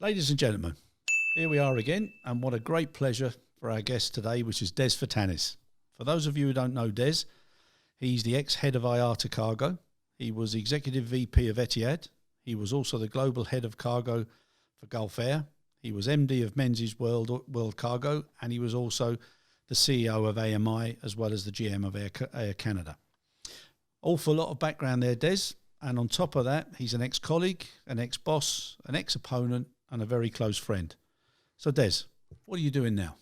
Ladies and gentlemen, here we are again, and what a great pleasure for our guest today, which is Des Fatanis. For those of you who don't know Des, he's the ex-head of IATA Cargo. He was Executive VP of Etihad. He was also the Global Head of Cargo for Gulf Air. He was MD of Menzies World Cargo, and he was also the CEO of AMI, as well as the GM of Air Canada. Awful lot of background there, Des. And on top of that, he's an ex-colleague, an ex-boss, an ex-opponent, and a very close friend. So, Des, what are you doing now?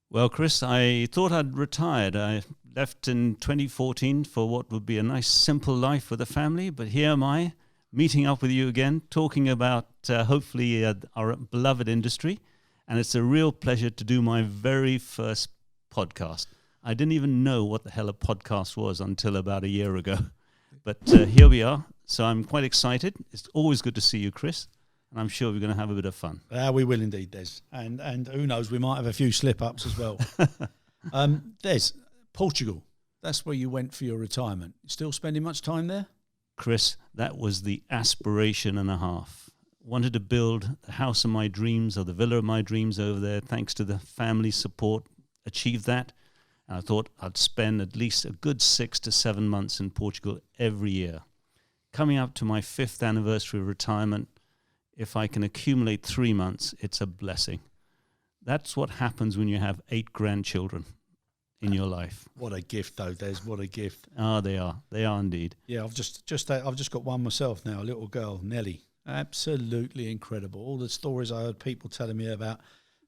Well, Chris, I thought I'd retired. I left in 2014 for what would be a nice, simple life with a family. But here am I, meeting up with you again, talking about hopefully our beloved industry. And it's a real pleasure to do my very first podcast. I didn't even know what the hell a podcast was until about a year ago. But here we are. So I'm quite excited. It's always good to see you, Chris. And I'm sure we're going to have a bit of fun. We will indeed, Des. And who knows, we might have a few slip-ups as well. Des, Portugal, that's where you went for your retirement. Still spending much time there? Chris, that was the aspiration and a half. Wanted to build the house of my dreams, or the villa of my dreams over there, thanks to the family support. Achieved that. And I thought I'd spend at least a good 6 to 7 months in Portugal every year. Coming up to my 5th anniversary of retirement, if I can accumulate 3 months, it's a blessing. That's what happens when you have 8 grandchildren in your life. What a gift, though, Des. What a gift. Oh, they are. They are indeed. Yeah, I've just got one myself now, a little girl, Nelly. Absolutely incredible. All the stories I heard people telling me about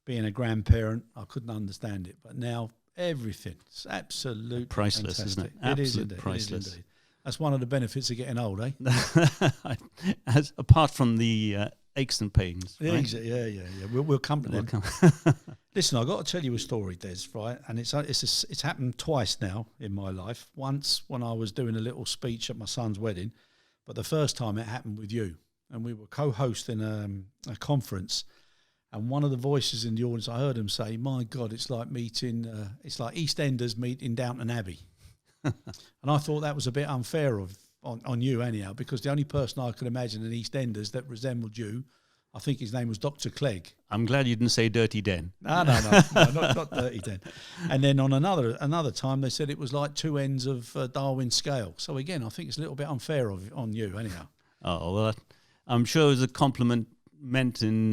being a grandparent, I couldn't understand it. But now, everything. It's absolutely priceless, fantastic. isn't it? Absolutely Priceless. It is indeed. That's one of the benefits of getting old, eh? Apart from the aches and pains. Yeah, right? yeah. We'll come to them. Listen, I've got to tell you a story, Des, right? And it's happened twice now in my life. Once when I was doing a little speech at my son's wedding, but the first time it happened with you. And we were co-hosting a conference, and one of the voices in the audience, I heard him say, "My God, it's like meeting, it's like EastEnders meeting Downton Abbey." And I thought that was a bit unfair on you anyhow, because the only person I could imagine in EastEnders that resembled you, I think his name was Dr. Clegg. I'm glad you didn't say Dirty Den. No, not Dirty Den. And then on another time, they said it was like two ends of Darwin's scale. So again, I think it's a little bit unfair on you anyhow. Oh, well, I'm sure it was a compliment meant in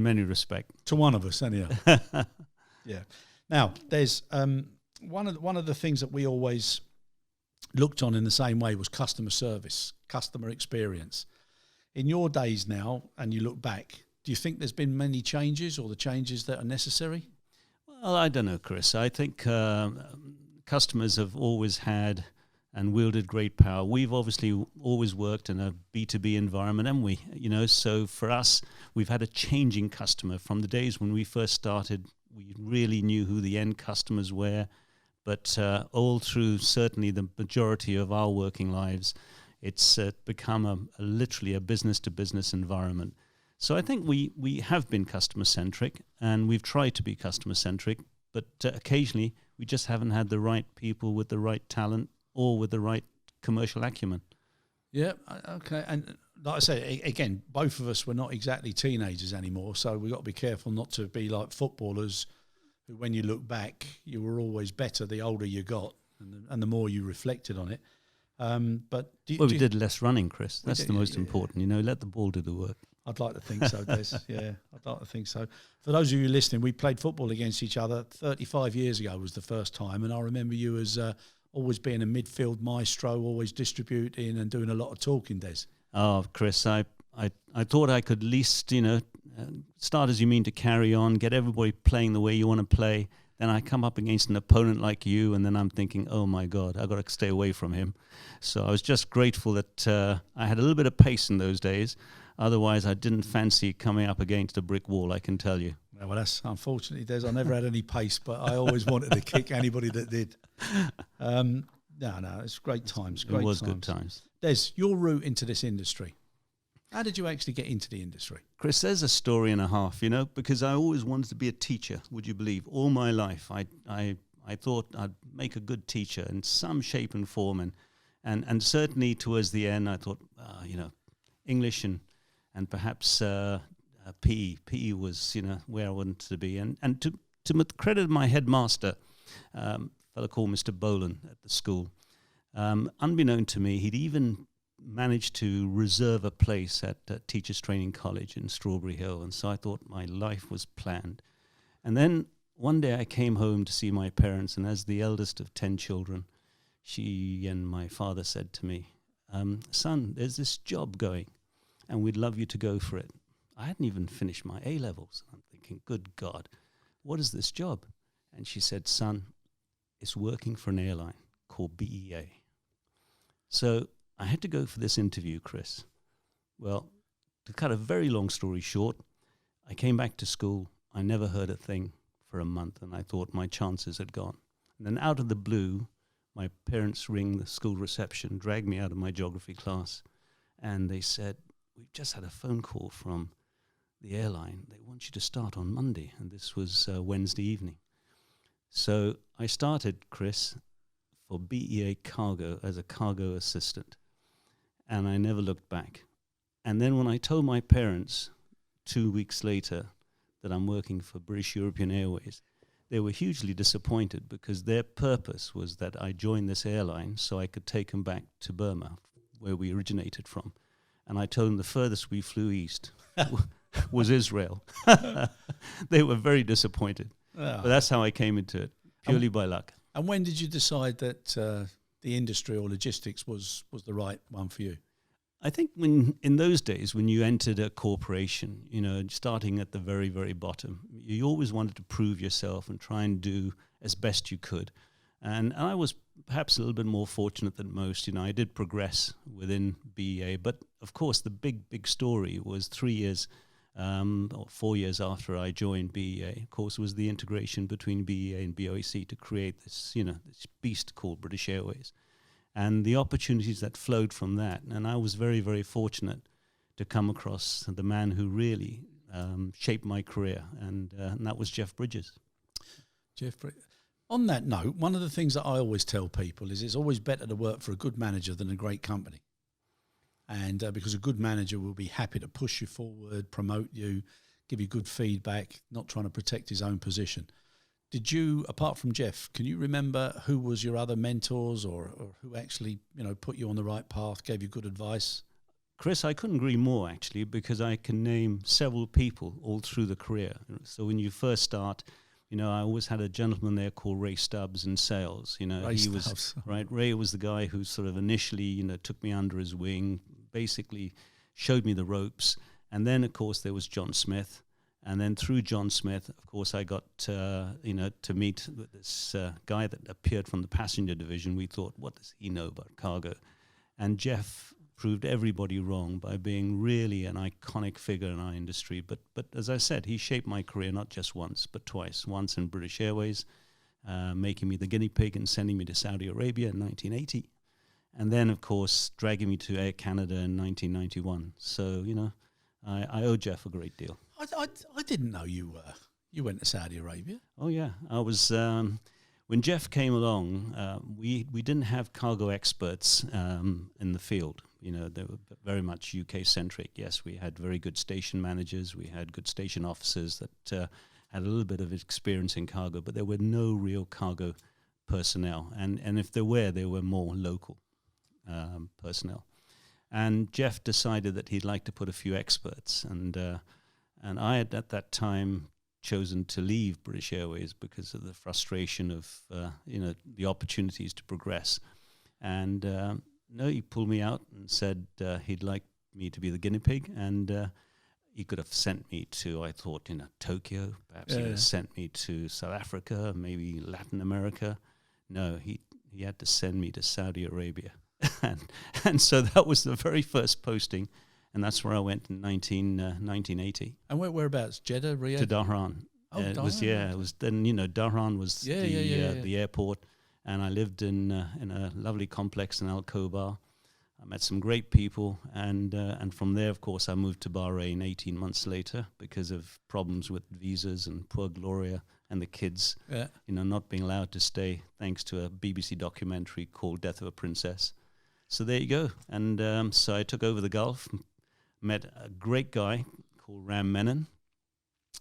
many respects. To one of us anyhow. Yeah. Now, there's one of the things that we always looked on in the same way was customer service, customer experience. In your days now, and you look back, do you think there's been many changes, or the changes that are necessary? Well, I don't know, Chris. I think customers have always had and wielded great power. We've obviously always worked in a B2B environment, haven't we? So for us, we've had a changing customer. From the days when we first started, we really knew who the end customers were. But all through certainly the majority of our working lives, it's become literally a business-to-business environment. So I think we have been customer-centric, and we've tried to be customer-centric, but occasionally we just haven't had the right people with the right talent or with the right commercial acumen. Yeah, okay. And like I say, again, both of us were not exactly teenagers anymore, so we've got to be careful not to be like footballers who, when you look back, you were always better the older you got and the more you reflected on it. But we did less running, Chris. That's the most important. Let the ball do the work. I'd like to think so, Des. Yeah, I'd like to think so. For those of you listening, we played football against each other 35 years ago was the first time, and I remember you as always being a midfield maestro, always distributing and doing a lot of talking, Des. Oh, Chris, I thought I could at least, start as you mean to carry on, get everybody playing the way you want to play. Then I come up against an opponent like you, and then I'm thinking, oh, my God, I've got to stay away from him. So I was just grateful that I had a little bit of pace in those days. Otherwise, I didn't fancy coming up against a brick wall, I can tell you. Well, that's unfortunately, Des. I never had any pace, but I always wanted to kick anybody that did. No, it's great times. It was good times. Des, your route into this industry. How did you actually get into the industry? Chris, there's a story and a half, because I always wanted to be a teacher, would you believe? All my life, I thought I'd make a good teacher in some shape and form. And certainly towards the end, I thought, English and perhaps PE was, where I wanted to be. And to the credit of my headmaster, a fellow called Mr. Boland at the school, unbeknown to me, he'd even managed to reserve a place at Teachers Training College in Strawberry Hill. And so I thought my life was planned. And then one day I came home to see my parents, and as the eldest of 10 children, she and my father said to me, son, there's this job going, and we'd love you to go for it. I hadn't even finished my A-levels. I'm thinking, good God, what is this job? And she said, son, it's working for an airline called BEA. So I had to go for this interview, Chris. Well, to cut a very long story short, I came back to school. I never heard a thing for a month, and I thought my chances had gone. And then out of the blue, my parents ring the school reception, dragged me out of my geography class, and they said, we've just had a phone call from the airline. They want you to start on Monday, and this was Wednesday evening. So I started, Chris, for BEA Cargo as a cargo assistant, and I never looked back. And then when I told my parents 2 weeks later that I'm working for British European Airways, they were hugely disappointed because their purpose was that I join this airline so I could take them back to Burma, where we originated from. And I told them the furthest we flew east was Israel. They were very disappointed. But that's how I came into it, purely by luck. And when did you decide that the industry or logistics was the right one for you? I think in those days, when you entered a corporation, starting at the very, very bottom, you always wanted to prove yourself and try and do as best you could. And I was perhaps a little bit more fortunate than most. I did progress within BEA, but of course the big story was 3 years or 4 years after I joined BEA. Of course, was the integration between BEA and BOAC to create this, this beast called British Airways. And the opportunities that flowed from that. And I was very, very fortunate to come across the man who really shaped my career, and that was Jeff Bridges. On that note, one of the things that I always tell people is it's always better to work for a good manager than a great company. And because a good manager will be happy to push you forward, promote you, give you good feedback, not trying to protect his own position. Did you, apart from Jeff, can you remember who was your other mentors or who actually, put you on the right path, gave you good advice? Chris, I couldn't agree more, actually, because I can name several people all through the career. So when you first start, I always had a gentleman there called Ray Stubbs in sales. Ray was the guy who sort of initially, took me under his wing, basically showed me the ropes. And then, of course, there was John Smith. And then through John Smith, of course, I got, to meet this guy that appeared from the passenger division. We thought, what does he know about cargo? And Jeff proved everybody wrong by being really an iconic figure in our industry. But as I said, he shaped my career not just once, but twice. Once in British Airways, making me the guinea pig and sending me to Saudi Arabia in 1980. And then, of course, dragging me to Air Canada in 1991. So, I owe Jeff a great deal. I didn't know you went to Saudi Arabia. Oh yeah, I was when Jeff came along. We didn't have cargo experts in the field. They were very much UK centric. Yes, we had very good station managers. We had good station officers that had a little bit of experience in cargo, but there were no real cargo personnel. And if there were, they were more local personnel. And Jeff decided that he'd like to put a few experts, and I had at that time chosen to leave British Airways because of the frustration of the opportunities to progress. And he pulled me out and said he'd like me to be the guinea pig, and he could have sent me to, I thought, Tokyo. Perhaps he could have sent me to South Africa, maybe Latin America. No, he had to send me to Saudi Arabia. and so that was the very first posting, and that's where I went in 1980. And whereabouts? Jeddah, Riyadh? To Dhahran. It was then, Dhahran was the airport, and I lived in a lovely complex in Al Khobar. I met some great people, and from there, of course, I moved to Bahrain 18 months later because of problems with visas and poor Gloria and the kids, not being allowed to stay, thanks to a BBC documentary called Death of a Princess. So there you go. And so I took over the Gulf, met a great guy called Ram Menon,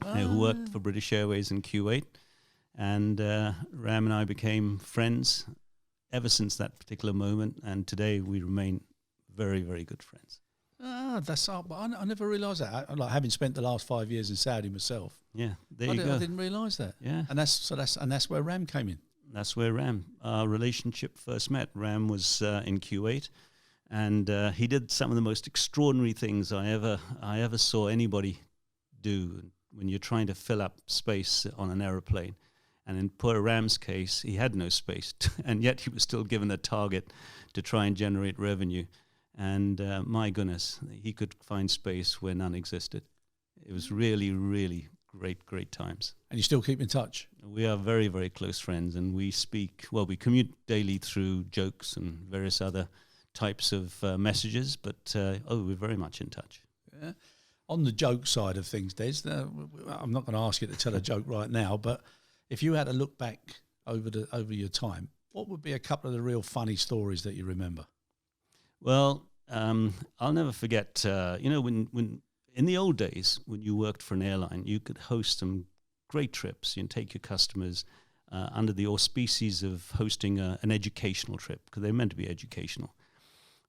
who worked for British Airways in Kuwait. And Ram and I became friends ever since that particular moment. And today we remain very, very good friends. That's I never realised that. Like having spent the last 5 years in Saudi myself. Yeah, there you go. I didn't realise that. Yeah, and that's where Ram came in. That's where our relationship first met. Ram was in Kuwait, and he did some of the most extraordinary things I ever saw anybody do when you're trying to fill up space on an aeroplane. And in poor Ram's case, he had no space, and yet he was still given a target to try and generate revenue. And my goodness, he could find space where none existed. It was really, really great times. And you still keep in touch? We are very, very close friends, and we we commute daily through jokes and various other types of messages, but we're very much in touch. Yeah. On the joke side of things, Des, I'm not going to ask you to tell a joke right now, but if you had to look back over your time, what would be a couple of the real funny stories that you remember? Well, I'll never forget, when in the old days, when you worked for an airline, you could host some great trips. You can take your customers under the auspices of hosting an educational trip, because they're meant to be educational.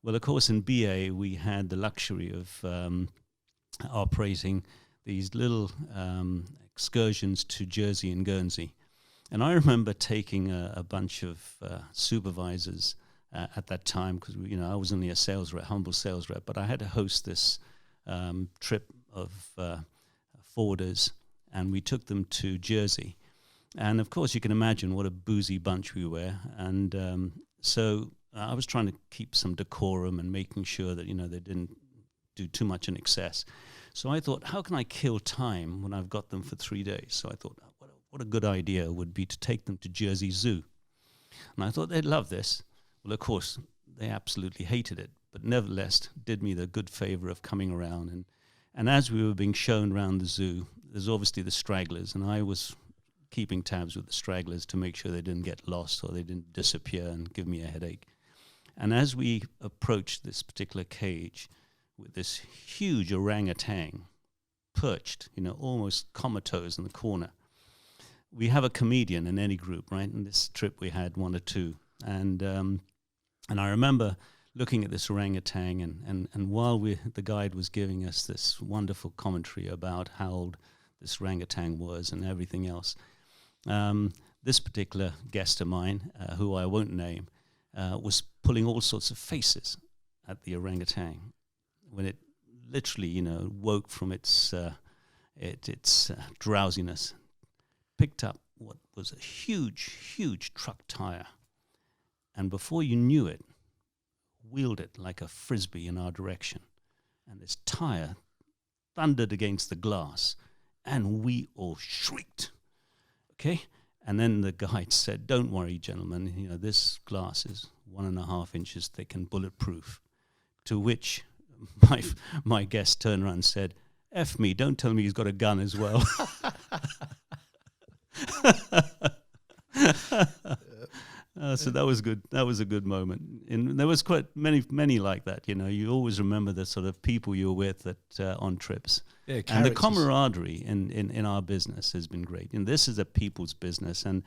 Well, of course, in BA, we had the luxury of operating these little excursions to Jersey and Guernsey. And I remember taking a bunch of supervisors at that time, because I was only a humble sales rep, but I had to host this trip of forwarders, and we took them to Jersey. And of course, you can imagine what a boozy bunch we were. And so I was trying to keep some decorum and making sure that they didn't do too much in excess. So I thought, how can I kill time when I've got them for 3 days? So I thought, what a good idea would be to take them to Jersey Zoo. And I thought they'd love this. Well, of course, they absolutely hated it, but nevertheless did me the good favor of coming around. And as we were being shown around the zoo, there's obviously the stragglers, and I was keeping tabs with the stragglers to make sure they didn't get lost or they didn't disappear and give me a headache. And as we approached this particular cage with this huge orangutan perched, almost comatose in the corner, we have a comedian in any group, right? In this trip we had one or two. And I remember looking at this orangutan, and while the guide was giving us this wonderful commentary about how old this orangutan was and everything else, this particular guest of mine, who I won't name, was pulling all sorts of faces at the orangutan when it literally, woke from its drowsiness, picked up what was a huge truck tire, and before you knew it, wheeled it like a frisbee in our direction. And this tire thundered against the glass, and we all shrieked. Okay? And then the guide said, "Don't worry, gentlemen, this glass is 1.5 inches thick and bulletproof." To which my guest turned around and said, "F me, don't tell me he's got a gun as well." So that was good. That was a good moment. And there was quite many like that. You always remember the sort of people you were with on trips. Yeah, and the camaraderie in our business has been great. And this is a people's business. And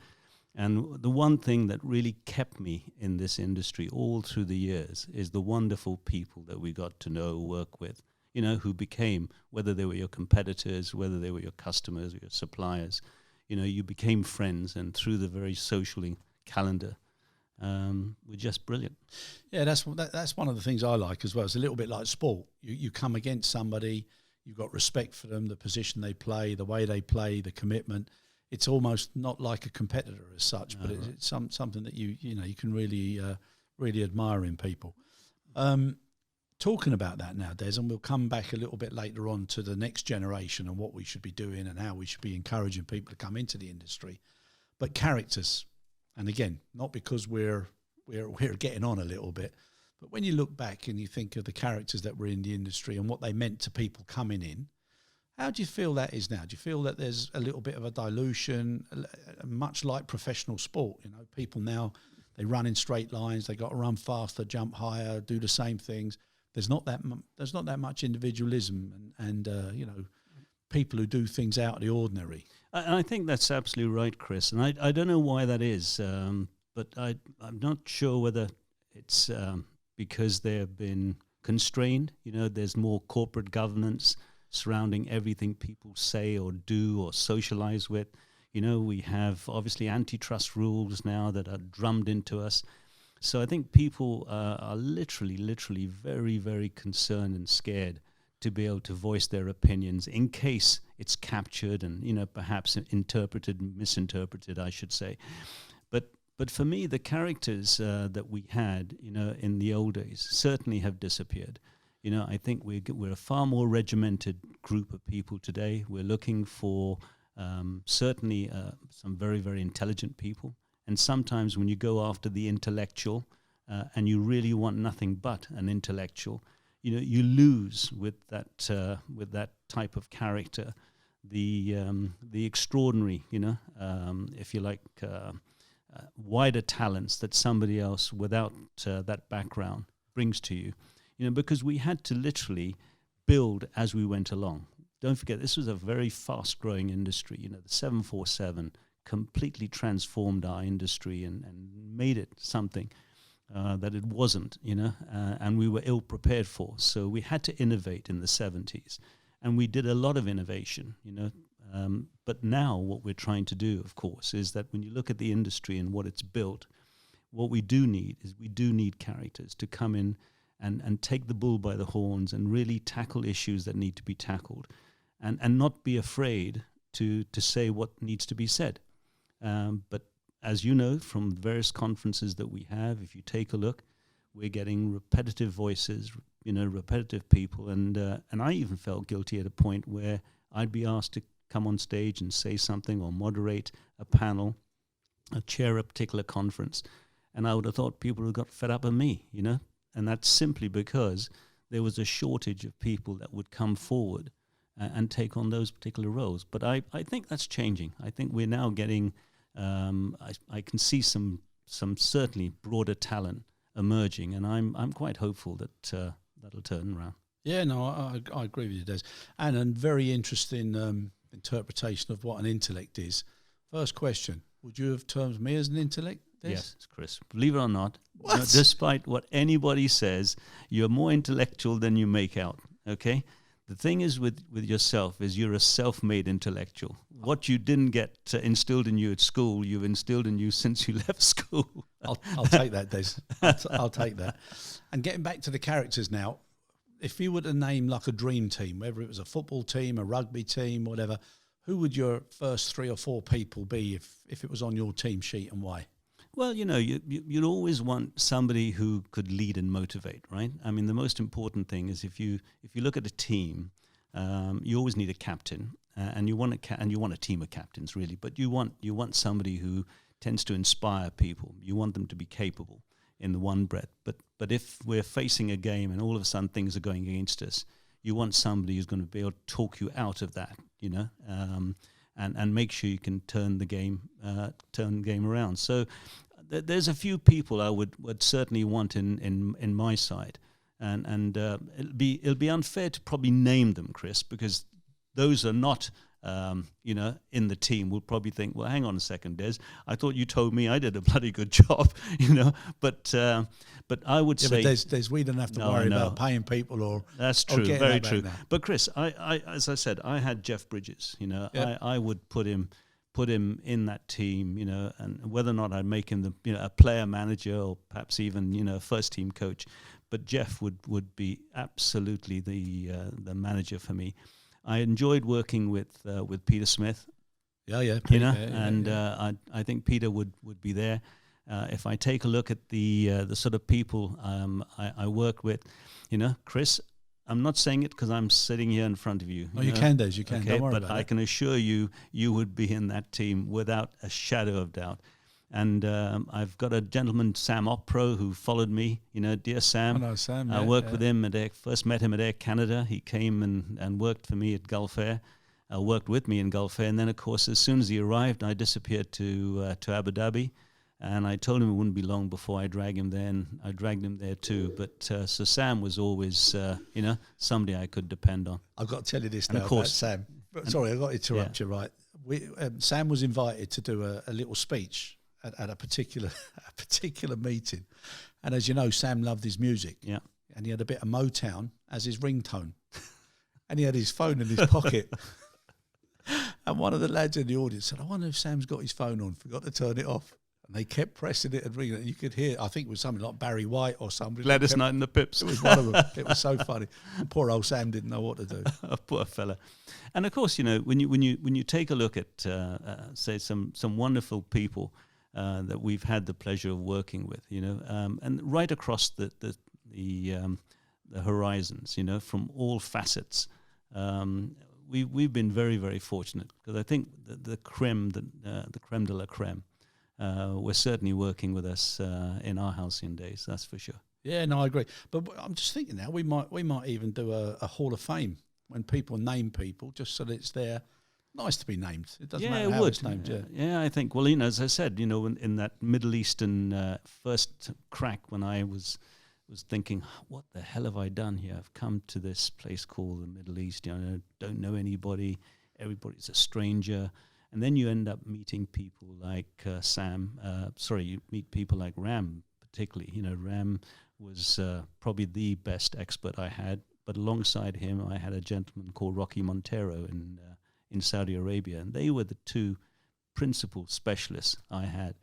the one thing that really kept me in this industry all through the years is the wonderful people that we got to know, work with, who became, whether they were your competitors, whether they were your customers or your suppliers, you became friends. And through the very social calendar, were just brilliant. Yeah, that's one of the things I like as well. It's a little bit like sport. You come against somebody, you've got respect for them, the position they play, the way they play, the commitment. It's almost not like a competitor as such, but it's something that you can really admire in people. Talking about that now, Des, and we'll come back a little bit later on to the next generation and what we should be doing and how we should be encouraging people to come into the industry. But characters. And again, not because we're getting on a little bit, but when you look back and you think of the characters that were in the industry and what they meant to people coming in, how do you feel that is now? Do you feel that there's a little bit of a dilution, much like professional sport? People now, they run in straight lines, they got to run faster, jump higher, do the same things. There's not that much individualism, and people who do things out of the ordinary. I think that's absolutely right, Chris. And I don't know why that is, but I'm not sure whether it's because they have been constrained. There's more corporate governance surrounding everything people say or do or socialize with. We have obviously antitrust rules now that are drummed into us. So I think people are literally very, very concerned and scared to be able to voice their opinions in case it's captured and, perhaps misinterpreted, I should say. But for me, the characters that we had, in the old days certainly have disappeared. I think we're a far more regimented group of people today. We're looking for certainly some very, very intelligent people. And sometimes when you go after the intellectual and you really want nothing but an intellectual, you lose with that type of character the extraordinary, if you like, wider talents that somebody else without that background brings to you. Because we had to literally build as we went along. Don't forget, this was a very fast-growing industry. The 747 completely transformed our industry and made it something that it wasn't, and we were ill-prepared for. So we had to innovate in the 70s, and we did a lot of innovation, but now what we're trying to do, of course, is that when you look at the industry and what it's built, what we do need characters to come in and take the bull by the horns and really tackle issues that need to be tackled and not be afraid to say what needs to be said. But as you know, from various conferences that we have, if you take a look, we're getting repetitive voices, repetitive people. And I even felt guilty at a point where I'd be asked to come on stage and say something or moderate a panel, chair a particular conference. And I would have thought people would have got fed up of me, And that's simply because there was a shortage of people that would come forward and take on those particular roles. But I think that's changing. I think we're now getting, I can see some certainly broader talent emerging, and I'm quite hopeful that that'll turn around. Yeah, no, I agree with you, Des. And a very interesting interpretation of what an intellect is. First question, would you have termed me as an intellect, Des? Yes, Chris. Believe it or not, despite what anybody says, you're more intellectual than you make out, okay? The thing is with yourself is you're a self-made intellectual. What you didn't get instilled in you at school, you've instilled in you since you left school. I'll take that, Des. I'll take that. And getting back to the characters now, if you were to name like a dream team, whether it was a football team, a rugby team, whatever, who would your first 3 or 4 people be if it was on your team sheet, and why? Well, you'd always want somebody who could lead and motivate, right? I mean, the most important thing is if you look at a team, you always need a captain, and you want a team of captains, really. But you want somebody who tends to inspire people. You want them to be capable in the one breath. But if we're facing a game and all of a sudden things are going against us, you want somebody who's going to be able to talk you out of that, and make sure you can turn the game around. So there's a few people I would certainly want in my side, and it'll be unfair to probably name them, Chris, because those are not in the team. Will probably think, well, hang on a second, Des, I thought you told me I did a bloody good job, But I would say, but Des, we don't have to worry about paying people or that's true, very true. But Chris, I as I said, I had Jeff Bridges. I would put him in that team, and whether or not I'd make him a player manager or perhaps even a first team coach, but Jeff would be absolutely the manager for me. I enjoyed working with Peter Smith. Yeah. I think Peter would be there. If I take a look at the sort of people I work with, Chris, I'm not saying it because I'm sitting here in front of you. You can, Des, you can. Okay, don't worry but about I it. can assure you would be in that team without a shadow of doubt. And I've got a gentleman, Sam Opro, who followed me. Dear Sam. I know Sam. I worked with him first met him at Air Canada. He came and worked for me at Gulf Air, worked with me in Gulf Air. And then, of course, as soon as he arrived, I disappeared to Abu Dhabi. And I told him it wouldn't be long before I drag him there, and I dragged him there too. But so Sam was always, somebody I could depend on. I've got to tell you this and now of course, about Sam. Sorry, I got to interrupt you. Right, Sam was invited to do a little speech at a particular meeting, and as you know, Sam loved his music. Yeah, and he had a bit of Motown as his ringtone, and he had his phone in his pocket. And one of the lads in the audience said, "I wonder if Sam's got his phone on, forgot to turn it off." And they kept pressing it and ringing it. And you could hear, I think it was something like Barry White or somebody. Gladys Knight and the Pips. It was one of them. It was so funny. And poor old Sam didn't know what to do. Poor fella. And of course, when you take a look at say some wonderful people that we've had the pleasure of working with, and right across the horizons, from all facets. We've been very, very fortunate, because I think the creme de la creme, we're certainly working with us in our halcyon days. That's for sure. Yeah, no, I agree. But I'm just thinking now we might even do a Hall of Fame when people name people, just so that it's there. Nice to be named. It doesn't matter how it's named. Yeah, I think. Well, as I said, in that Middle Eastern first crack, when I was thinking, what the hell have I done here? I've come to this place called the Middle East. Don't know anybody. Everybody's a stranger. And then you end up meeting people like Sam. You meet people like Ram, particularly. Ram was probably the best expert I had. But alongside him, I had a gentleman called Rocky Montero in Saudi Arabia. And they were the two principal specialists I had.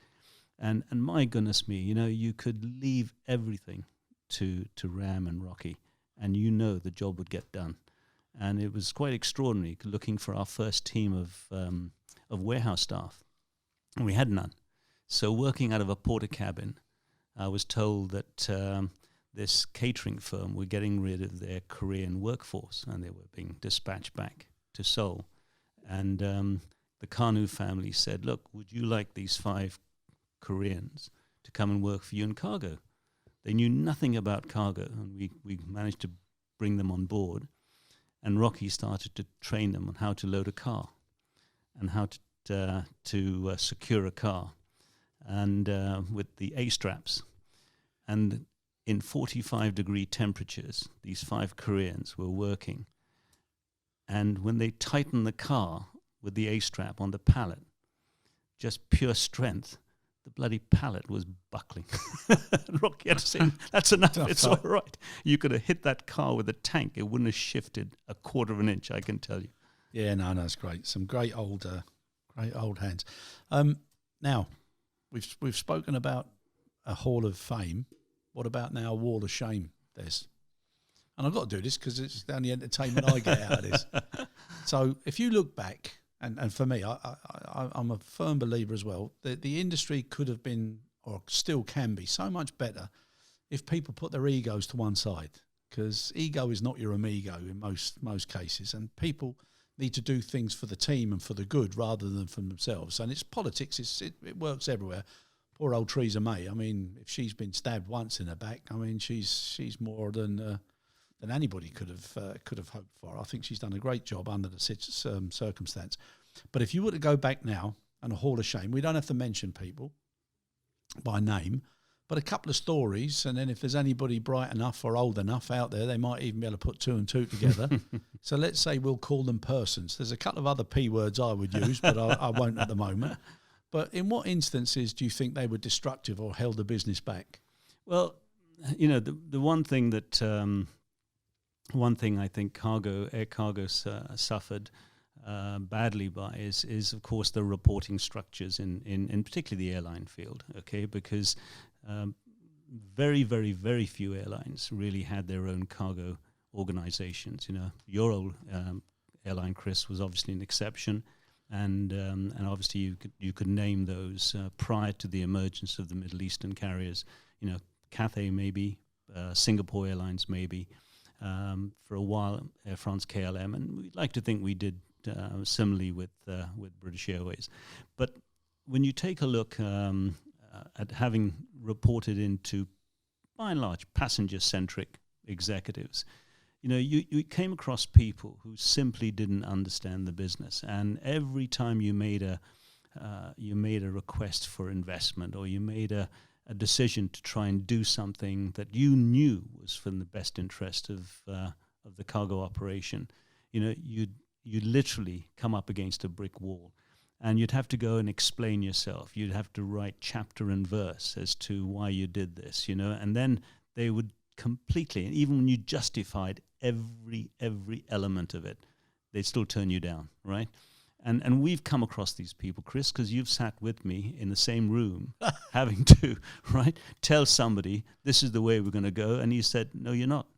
And my goodness me, you could leave everything to Ram and Rocky, and the job would get done. And it was quite extraordinary looking for our first team of warehouse staff, and we had none. So working out of a porter cabin, I was told that this catering firm were getting rid of their Korean workforce, and they were being dispatched back to Seoul. And the Kanu family said, "Look, would you like these 5 Koreans to come and work for you in cargo?" They knew nothing about cargo, and we managed to bring them on board. And Rocky started to train them on how to load a car and how to secure a car, and with the A-straps. And in 45-degree temperatures, these 5 Koreans were working. And when they tightened the car with the A-strap on the pallet, just pure strength, the bloody pallet was buckling. Rocky had to say, "That's enough, it's all right." You could have hit that car with a tank. It wouldn't have shifted a quarter of an inch, I can tell you. Yeah, no, it's great. Some great old hands. Now, we've spoken about a Hall of Fame. What about now a Wall of Shame, Des? And I've got to do this because it's the only entertainment I get out of this. So if you look back, and for me, I'm a firm believer as well, that the industry could have been, or still can be, so much better if people put their egos to one side, because ego is not your amigo in most cases, and people need to do things for the team and for the good rather than for themselves. And it's politics, it works everywhere. Poor old Theresa May, I mean, if she's been stabbed once in her back, I mean, she's more than anybody could have hoped for. I think she's done a great job under the circumstance. But if you were to go back now and a Hall of Shame, we don't have to mention people by name, but a couple of stories, and then if there's anybody bright enough or old enough out there, they might even be able to put 2 and 2 together. So let's say we'll call them persons. There's a couple of other P words I would use, but I won't at the moment. But in what instances do you think they were destructive or held the business back? Well, the one thing that I think air cargo suffered badly by is of course the reporting structures in particularly the airline field. Okay, because very, very, very few airlines really had their own cargo organizations. Your old airline, Chris, was obviously an exception. And obviously you could name those prior to the emergence of the Middle Eastern carriers. Cathay maybe, Singapore Airlines maybe, for a while Air France KLM, and we'd like to think we did similarly with British Airways. But when you take a look at having reported into, by and large, passenger-centric executives, you came across people who simply didn't understand the business, and every time you made a request for investment, or you made a decision to try and do something that you knew was for the best interest of the cargo operation, you'd you'd literally come up against a brick wall. And you'd have to go and explain yourself. You'd have to write chapter and verse as to why you did this, and then they would completely, and even when you justified every element of it, they'd still turn you down, right? And we've come across these people, Chris, because you've sat with me in the same room having to, right, tell somebody this is the way we're going to go. And he said, no, you're not,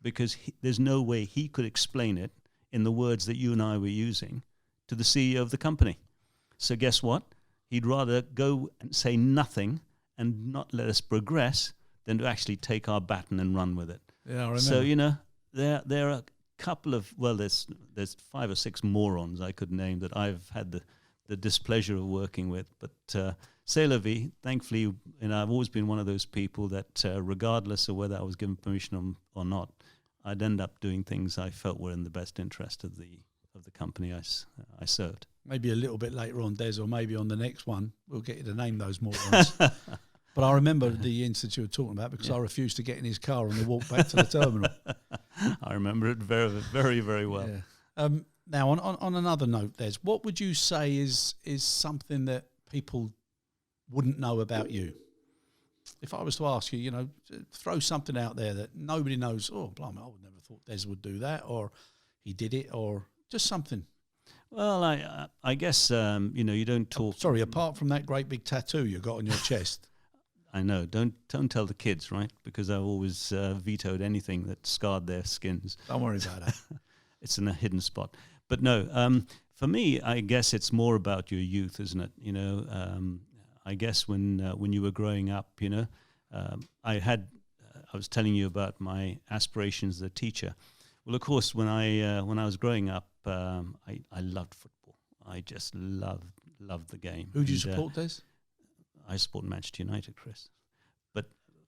because there's no way he could explain it in the words that you and I were using to the CEO of the company. So guess what? He'd rather go and say nothing and not let us progress than to actually take our baton and run with it. Yeah, I remember. So, there are a couple of, there's 5 or 6 morons I could name that I've had the displeasure of working with. But c'est la vie. Thankfully, I've always been one of those people that regardless of whether I was given permission or not, I'd end up doing things I felt were in the best interest of the company I served. Maybe a little bit later on, Des, or maybe on the next one, we'll get you to name those morons. But I remember the incident you were talking about because I refused to get in his car on the walk back to the terminal. I remember it very, very, very well. Yeah. Now, on another note, Des, what would you say is something that people wouldn't know about you? If I was to ask you, throw something out there that nobody knows, oh, blimey, I would never thought Des would do that, or he did it, or just something. Well, I guess, you don't talk... Sorry, apart from that great big tattoo you got on your chest. I know. Don't tell the kids, right? Because I've always vetoed anything that scarred their skins. Don't worry about that. It's in a hidden spot. But no, for me, I guess it's more about your youth, isn't it? I guess when you were growing up, I was telling you about my aspirations as a teacher. Well, of course, when I was growing up, I loved football. I just loved the game. Who do you support, Des? I support Manchester United, Chris. But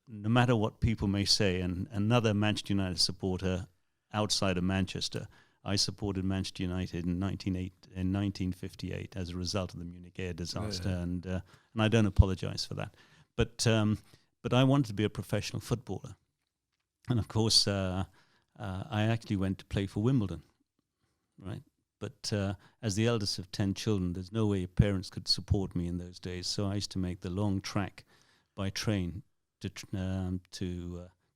no matter what people may say, and another Manchester United supporter outside of Manchester, I supported Manchester United in 1958 as a result of the Munich air disaster, and I don't apologise for that. But I wanted to be a professional footballer, and of course, I actually went to play for Wimbledon, right? But as the eldest of 10 children, there's no way parents could support me in those days. So I used to make the long trek by train to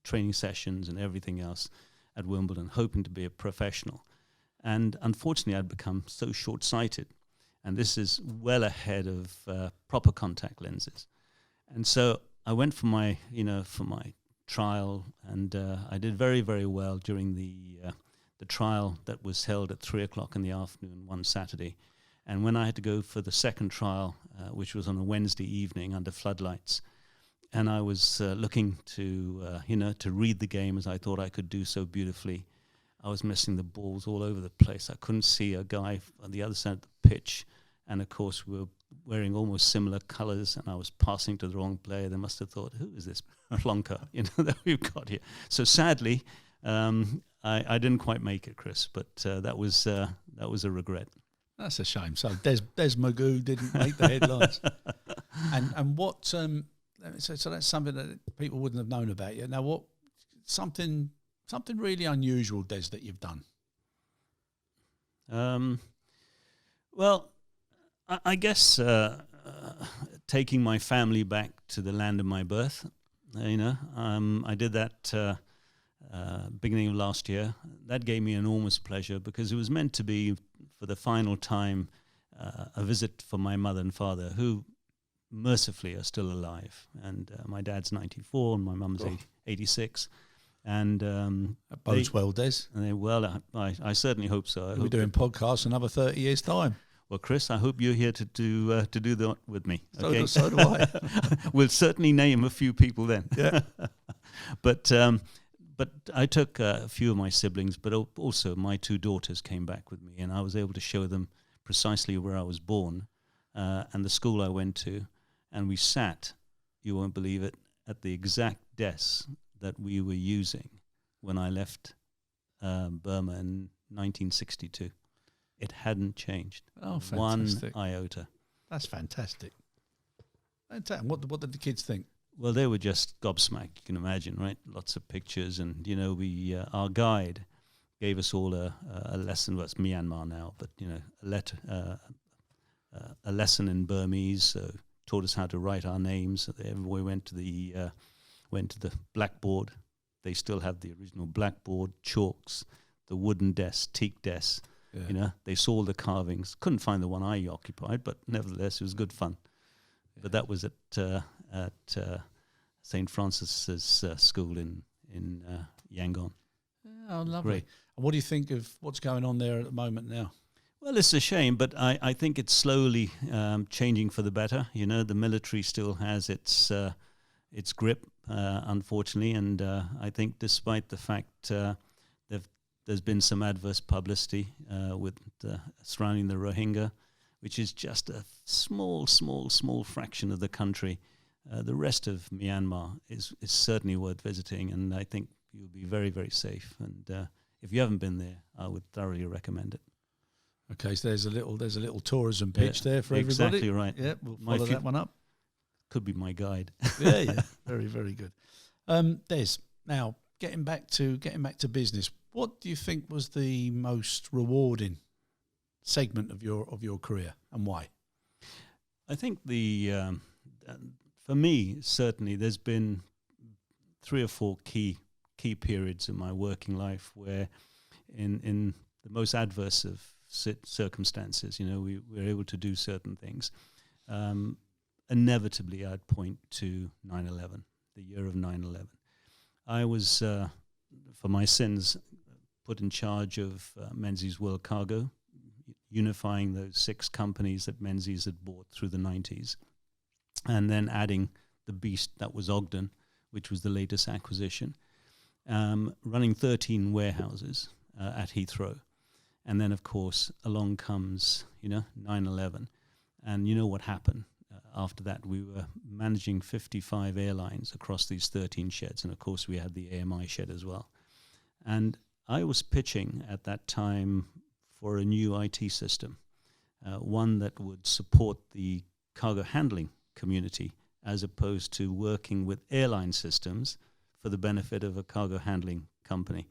training sessions and everything else at Wimbledon, hoping to be a professional. And unfortunately, I'd become so short-sighted. And this is well ahead of proper contact lenses. And so I went for my trial, and I did very, very well during the trial that was held at 3:00 in the afternoon one Saturday. And when I had to go for the second trial, which was on a Wednesday evening under floodlights, and I was looking to read the game as I thought I could do so beautifully, I was missing the balls all over the place. I couldn't see a guy on the other side of the pitch. And of course, we were wearing almost similar colours, and I was passing to the wrong player. They must have thought, who is this plonker, that we've got here? So sadly, I didn't quite make it, Chris, but that was a regret. That's a shame. So Des Magoo didn't make the headlines. and what? So that's something that people wouldn't have known about you. Now, what? Something really unusual, Des, that you've done. Well, I guess taking my family back to the land of my birth. I did that beginning of last year. That gave me enormous pleasure because it was meant to be, for the final time, a visit for my mother and father, who mercifully are still alive. And my dad's 94 and my mum's 86. And that bodes well, Des. I certainly hope so. We'll be doing podcasts another 30 years' time. Well, Chris, I hope you're here to do that with me. Okay? So do I. We'll certainly name a few people then. Yeah. But I took a few of my siblings, but also my 2 daughters came back with me, and I was able to show them precisely where I was born and the school I went to, and we sat, you won't believe it, at the exact desk that we were using when I left Burma in 1962. It hadn't changed. Oh, fantastic. One iota. That's fantastic. And what did the kids think? Well, they were just gobsmacked, you can imagine, right? Lots of pictures, and, our guide gave us all a lesson. Well, it's Myanmar now, but a lesson in Burmese. So taught us how to write our names. So we went to the blackboard. They still have the original blackboard, chalks, the wooden desk, teak desk. Yeah. They saw the carvings. Couldn't find the one I occupied, but nevertheless, it was good fun. Yeah. But that was at St. Francis's school in Yangon. Oh, lovely. Great. And what do you think of what's going on there at the moment now? Well, it's a shame, but I think it's slowly changing for the better. The military still has its grip, unfortunately, and I think despite the fact there's been some adverse publicity surrounding the Rohingya, which is just a small fraction of the country. The rest of Myanmar is certainly worth visiting, and I think you'll be very, very safe. And if you haven't been there, I would thoroughly recommend it. Okay, so there's a little tourism pitch there for everybody. Exactly right. Yeah, we'll follow that one up. Could be my guide. Yeah. Very, very good. Des, now getting back to business, what do you think was the most rewarding segment of your career, and why? I think for me, certainly, there's been 3 or 4 key periods in my working life where, in the most adverse of circumstances, we were able to do certain things. Inevitably, I'd point to 9/11, the year of 9/11. I was, for my sins, put in charge of Menzies World Cargo, unifying those 6 companies that Menzies had bought through the 90s, and then adding the beast that was Ogden, which was the latest acquisition, running 13 warehouses at Heathrow. And then, of course, along comes, 9/11. And you know what happened after that? We were managing 55 airlines across these 13 sheds. And, of course, we had the AMI shed as well. And I was pitching at that time for a new IT system, one that would support the cargo handling community as opposed to working with airline systems for the benefit of a cargo handling company.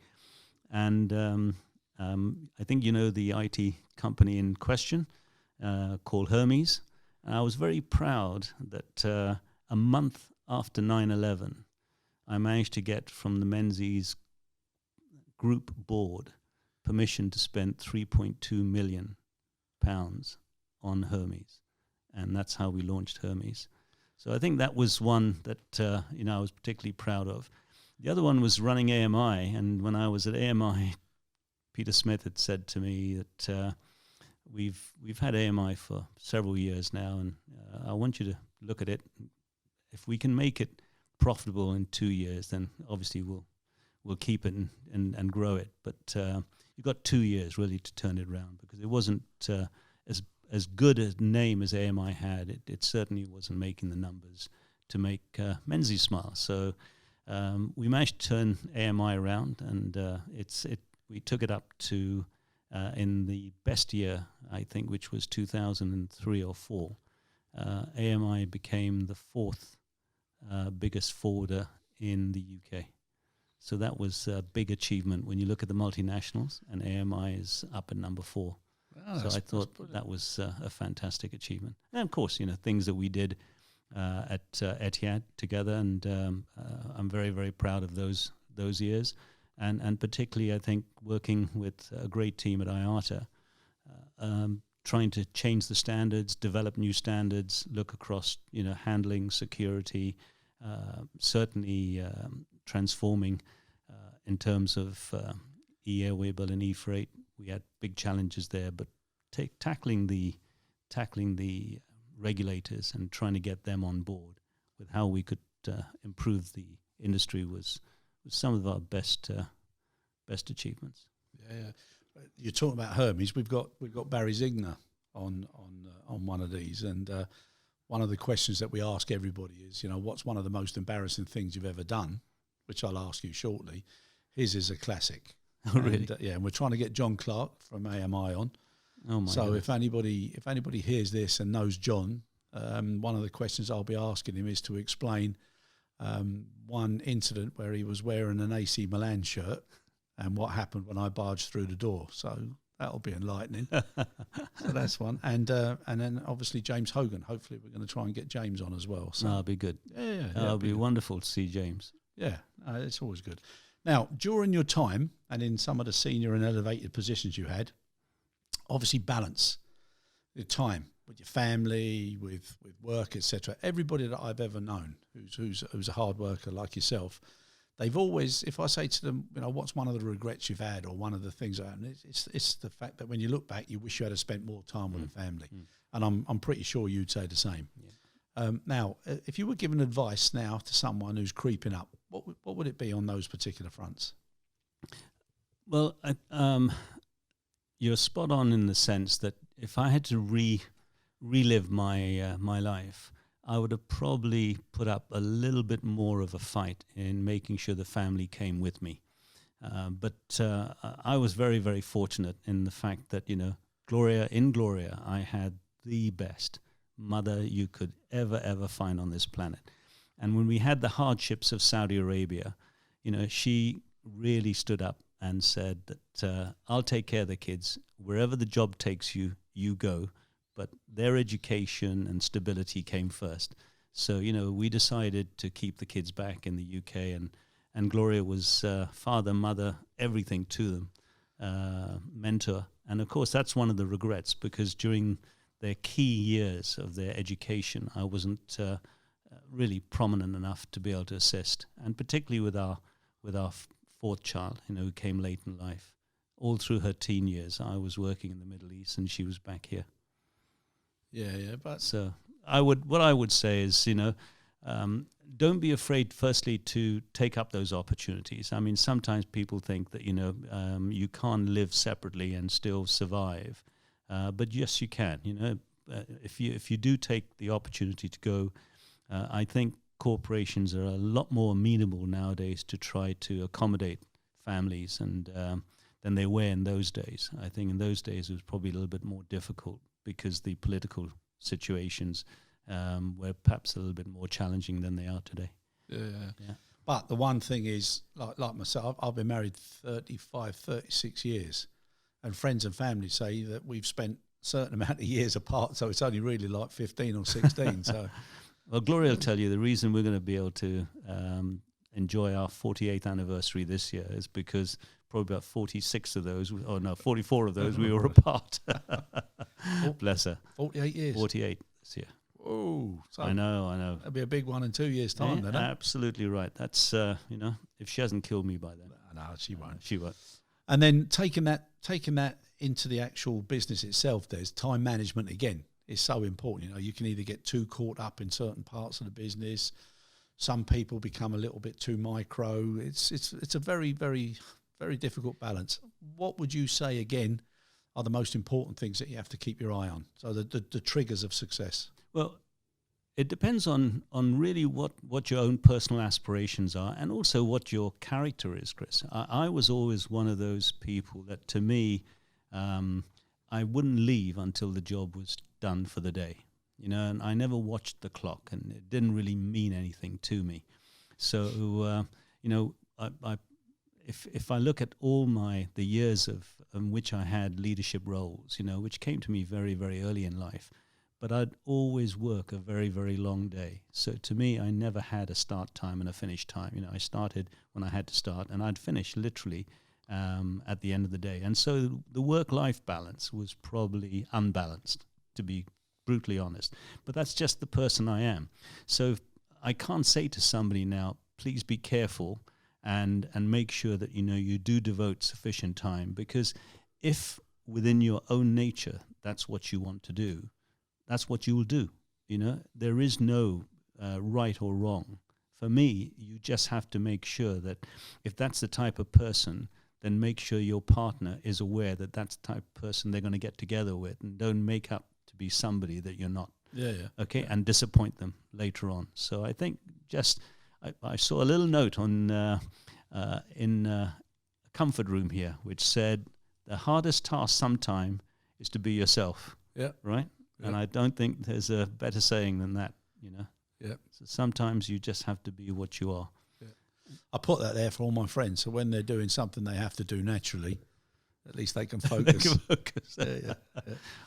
And I think the IT company in question, called Hermes. And I was very proud that a month after 9/11, I managed to get from the Menzies Group board permission to spend £3.2 million on Hermes. And that's how we launched Hermes. So I think that was one that I was particularly proud of. The other one was running AMI, and when I was at AMI, Peter Smith had said to me that we've had AMI for several years now, and I want you to look at it. If we can make it profitable in 2 years, then obviously we'll keep it and grow it. But you've got 2 years really to turn it around, because it wasn't as good a name as AMI had. It certainly wasn't making the numbers to make Menzies smile. So we managed to turn AMI around, and we took it up to, in the best year, I think, which was 2003 or 4, AMI became the 4th biggest forwarder in the UK. So that was a big achievement when you look at the multinationals, and AMI is up at number 4. So I thought that was a fantastic achievement. And of course, things that we did at Etihad together, and I'm very, very proud of those years. And particularly, I think, working with a great team at IATA, trying to change the standards, develop new standards, look across, handling, security, certainly transforming in terms of e-airwaybill and e-freight. We had big challenges there, but tackling the regulators and trying to get them on board with how we could improve the industry was some of our best achievements. Yeah, you're talking about Hermes. We've got Barry Zigner on one of these, and one of the questions that we ask everybody is, what's one of the most embarrassing things you've ever done? Which I'll ask you shortly. His is a classic. Oh, really? And we're trying to get John Clark from AMI on. Oh my! So goodness. if anybody hears this and knows John, one of the questions I'll be asking him is to explain one incident where he was wearing an AC Milan shirt, and what happened when I barged through the door. So that'll be enlightening. So that's one. And then obviously James Hogan. Hopefully we're going to try and get James on as well. So that'll be good. Yeah. It'll be wonderful to see James. Yeah, it's always good. Now, during your time and in some of the senior and elevated positions you had, obviously balance your time with your family, with work, etc. Everybody that I've ever known who's a hard worker like yourself, they've always, if I say to them, what's one of the regrets you've had or one of the things, it's the fact that when you look back, you wish you had spent more time with the family. And I'm pretty sure you'd say the same. Yeah. Now, if you were giving advice now to someone who's creeping up, what would it be on those particular fronts? Well, you're spot on in the sense that if I had to relive my life, I would have probably put up a little bit more of a fight in making sure the family came with me. But I was very, very fortunate in the fact that, Gloria, I had the best mother you could ever find on this planet. And when we had the hardships of Saudi Arabia, she really stood up and said that I'll take care of the kids. Wherever the job takes you, you go. But their education and stability came first. So, we decided to keep the kids back in the UK, and Gloria was father, mother, everything to them, mentor. And, of course, that's one of the regrets, because during their key years of their education, I wasn't really prominent enough to be able to assist, and particularly with our fourth child, who came late in life. All through her teen years, I was working in the Middle East, and she was back here. Yeah, but so what I would say is, don't be afraid, firstly, to take up those opportunities. I mean, sometimes people think that, you can't live separately and still survive. But yes, you can. If you do take the opportunity to go, I think corporations are a lot more amenable nowadays to try to accommodate families and than they were in those days. I think in those days it was probably a little bit more difficult because the political situations were perhaps a little bit more challenging than they are today. Yeah. But the one thing is, like myself, I've been married 35, 36 years, and friends and family say that we've spent a certain amount of years apart, so it's only really like 15 or 16. So, well, Gloria will tell you the reason we're going to be able to enjoy our 48th anniversary this year is because probably about 44 of those we were apart. Bless her. 48 years. 48 this year. Oh, so I know. That'll be a big one in 2 years' time, then. Absolutely right. That's if she hasn't killed me by then. No, she won't. She won't. And then taking that into the actual business itself, there's time management again is so important. You can either get too caught up in certain parts of the business. Some people become a little bit too micro. It's a very, very, very difficult balance. What would you say again are the most important things that you have to keep your eye on? So the triggers of success. Well, it depends on really what your own personal aspirations are, and also what your character is, Chris. I was always one of those people that, to me, I wouldn't leave until the job was done for the day. And I never watched the clock, and it didn't really mean anything to me. So, if I look at all the years in which I had leadership roles, which came to me very, very early in life, but I'd always work a very, very long day. So to me, I never had a start time and a finish time. I started when I had to start, and I'd finish literally at the end of the day. And so the work-life balance was probably unbalanced, to be brutally honest. But that's just the person I am. So I can't say to somebody now, please be careful and make sure that you do devote sufficient time, because if within your own nature that's what you want to do, that's what you will do. There is no right or wrong. For me, you just have to make sure that if that's the type of person, then make sure your partner is aware that that's the type of person they're going to get together with, and don't make up to be somebody that you're not. Yeah. Okay, and disappoint them later on. So I think I saw a little note on in a comfort room here, which said the hardest task sometime is to be yourself. Yeah. Right? Yeah. And I don't think there's a better saying than that, Yeah. So sometimes you just have to be what you are. Yeah. I put that there for all my friends. So when they're doing something they have to do naturally, at least they can focus. They can focus. Yeah.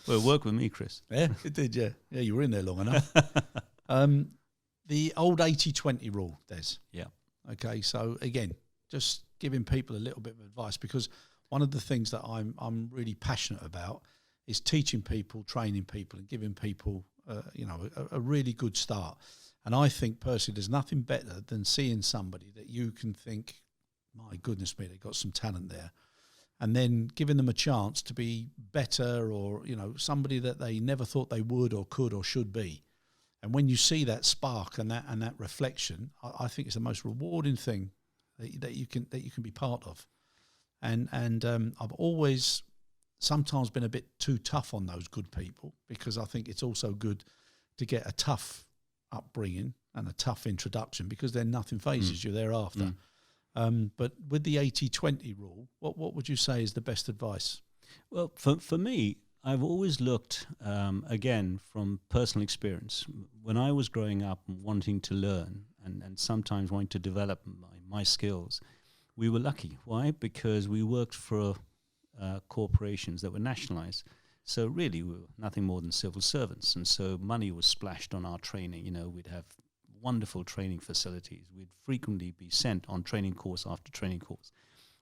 Well, it worked with me, Chris. Yeah, it did, yeah. Yeah, you were in there long enough. The old 80-20 rule, Des. Yeah. Okay, so again, just giving people a little bit of advice, because one of the things that I'm really passionate about is teaching people, training people, and giving people, a really good start. And I think personally, there's nothing better than seeing somebody that you can think, my goodness me, they've got some talent there, and then giving them a chance to be better, or somebody that they never thought they would or could or should be. And when you see that spark and that reflection, I think it's the most rewarding thing that you can be part of. And I've always sometimes been a bit too tough on those good people, because I think it's also good to get a tough upbringing and a tough introduction, because then nothing phases you thereafter. But with the 80-20 rule, what would you say is the best advice? Well, for me, I've always looked, again, from personal experience. When I was growing up and wanting to learn and sometimes wanting to develop my skills, we were lucky. Why? Because we worked for corporations that were nationalized. So really, we were nothing more than civil servants. And so money was splashed on our training. We'd have wonderful training facilities. We'd frequently be sent on training course after training course.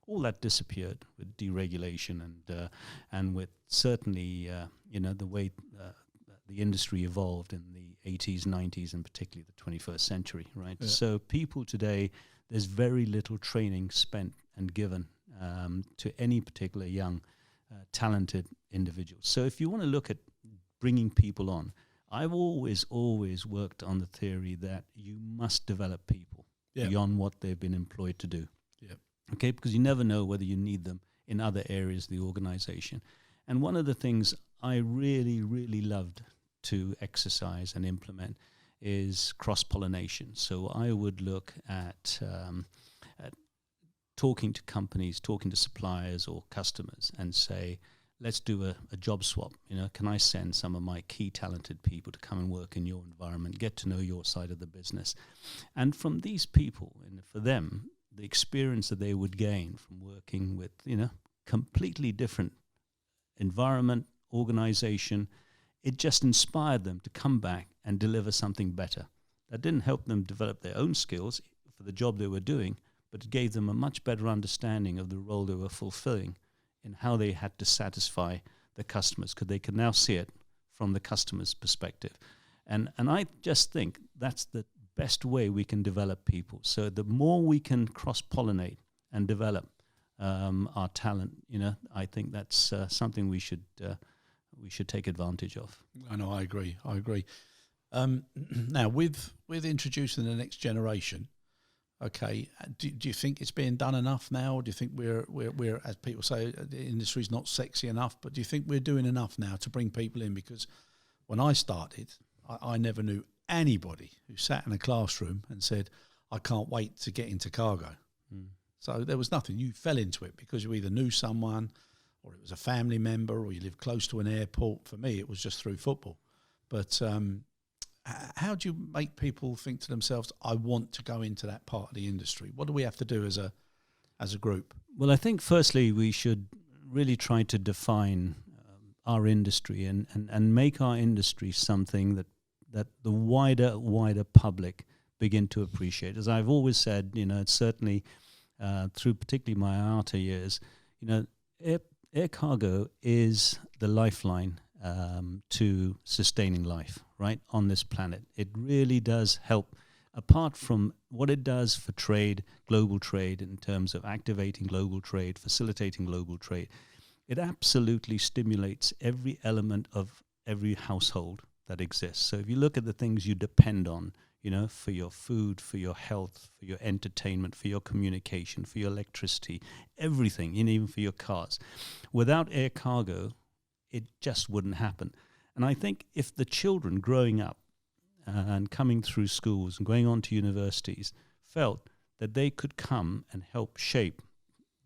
All that disappeared with deregulation and with certainly the way the industry evolved in the 80s, 90s, and particularly the 21st century, right? Yeah. So people today, there's very little training spent and given to any particular young, talented individual. So if you want to look at bringing people on, I've always worked on the theory that you must develop people beyond what they've been employed to do. Okay, because you never know whether you need them in other areas of the organization. And one of the things I really, really loved to exercise and implement is cross-pollination. So I would look at talking to companies, talking to suppliers or customers, and say, let's do a job swap. Can I send some of my key talented people to come and work in your environment, get to know your side of the business? And from these people, and for them, the experience that they would gain from working with, completely different environment, organization, it just inspired them to come back and deliver something better. That didn't help them develop their own skills for the job they were doing, but it gave them a much better understanding of the role they were fulfilling and how they had to satisfy the customers, because they could now see it from the customer's perspective. And I just think that's the best way we can develop people. So the more we can cross-pollinate and develop our talent, I think that's something we should take advantage of. I know, I agree. Now, with introducing the next generation, okay, do you think it's being done enough now? Or do you think we're, as people say, the industry's not sexy enough, but do you think we're doing enough now to bring people in? Because when I started, I never knew anybody who sat in a classroom and said, I can't wait to get into cargo. So there was nothing. You fell into it because you either knew someone, or it was a family member, or you lived close to an airport. For me, it was just through football. But how do you make people think to themselves, I want to go into that part of the industry? What do we have to do as a group? Well, I think firstly we should really try to define our industry and make our industry something that the wider public begin to appreciate. As I've always said, it's certainly through particularly my IATA years, air cargo is the lifeline to sustaining life, right, on this planet. It really does help, apart from what it does for trade, global trade, in terms of activating global trade, facilitating global trade. It absolutely stimulates every element of every household that exists. So if you look at the things you depend on, for your food, for your health, for your entertainment, for your communication, for your electricity, everything, even for your cars. Without air cargo, it just wouldn't happen. And I think if the children growing up and coming through schools and going on to universities felt that they could come and help shape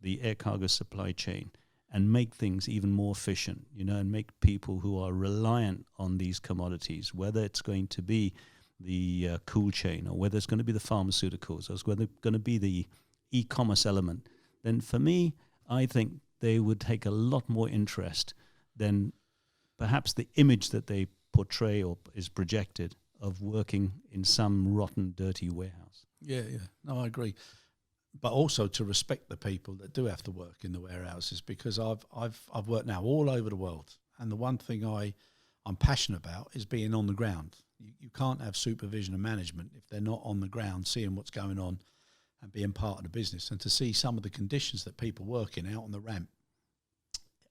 the air cargo supply chain and make things even more efficient, and make people who are reliant on these commodities, whether it's going to be the cool chain, or whether it's going to be the pharmaceuticals, or whether it's going to be the e-commerce element, then for me, I think they would take a lot more interest than perhaps the image that they portray or is projected of working in some rotten, dirty warehouse. Yeah. No, I agree. But also to respect the people that do have to work in the warehouses, because I've worked now all over the world, and the one thing I'm passionate about is being on the ground. You can't have supervision and management if they're not on the ground, seeing what's going on and being part of the business. And to see some of the conditions that people work in out on the ramp,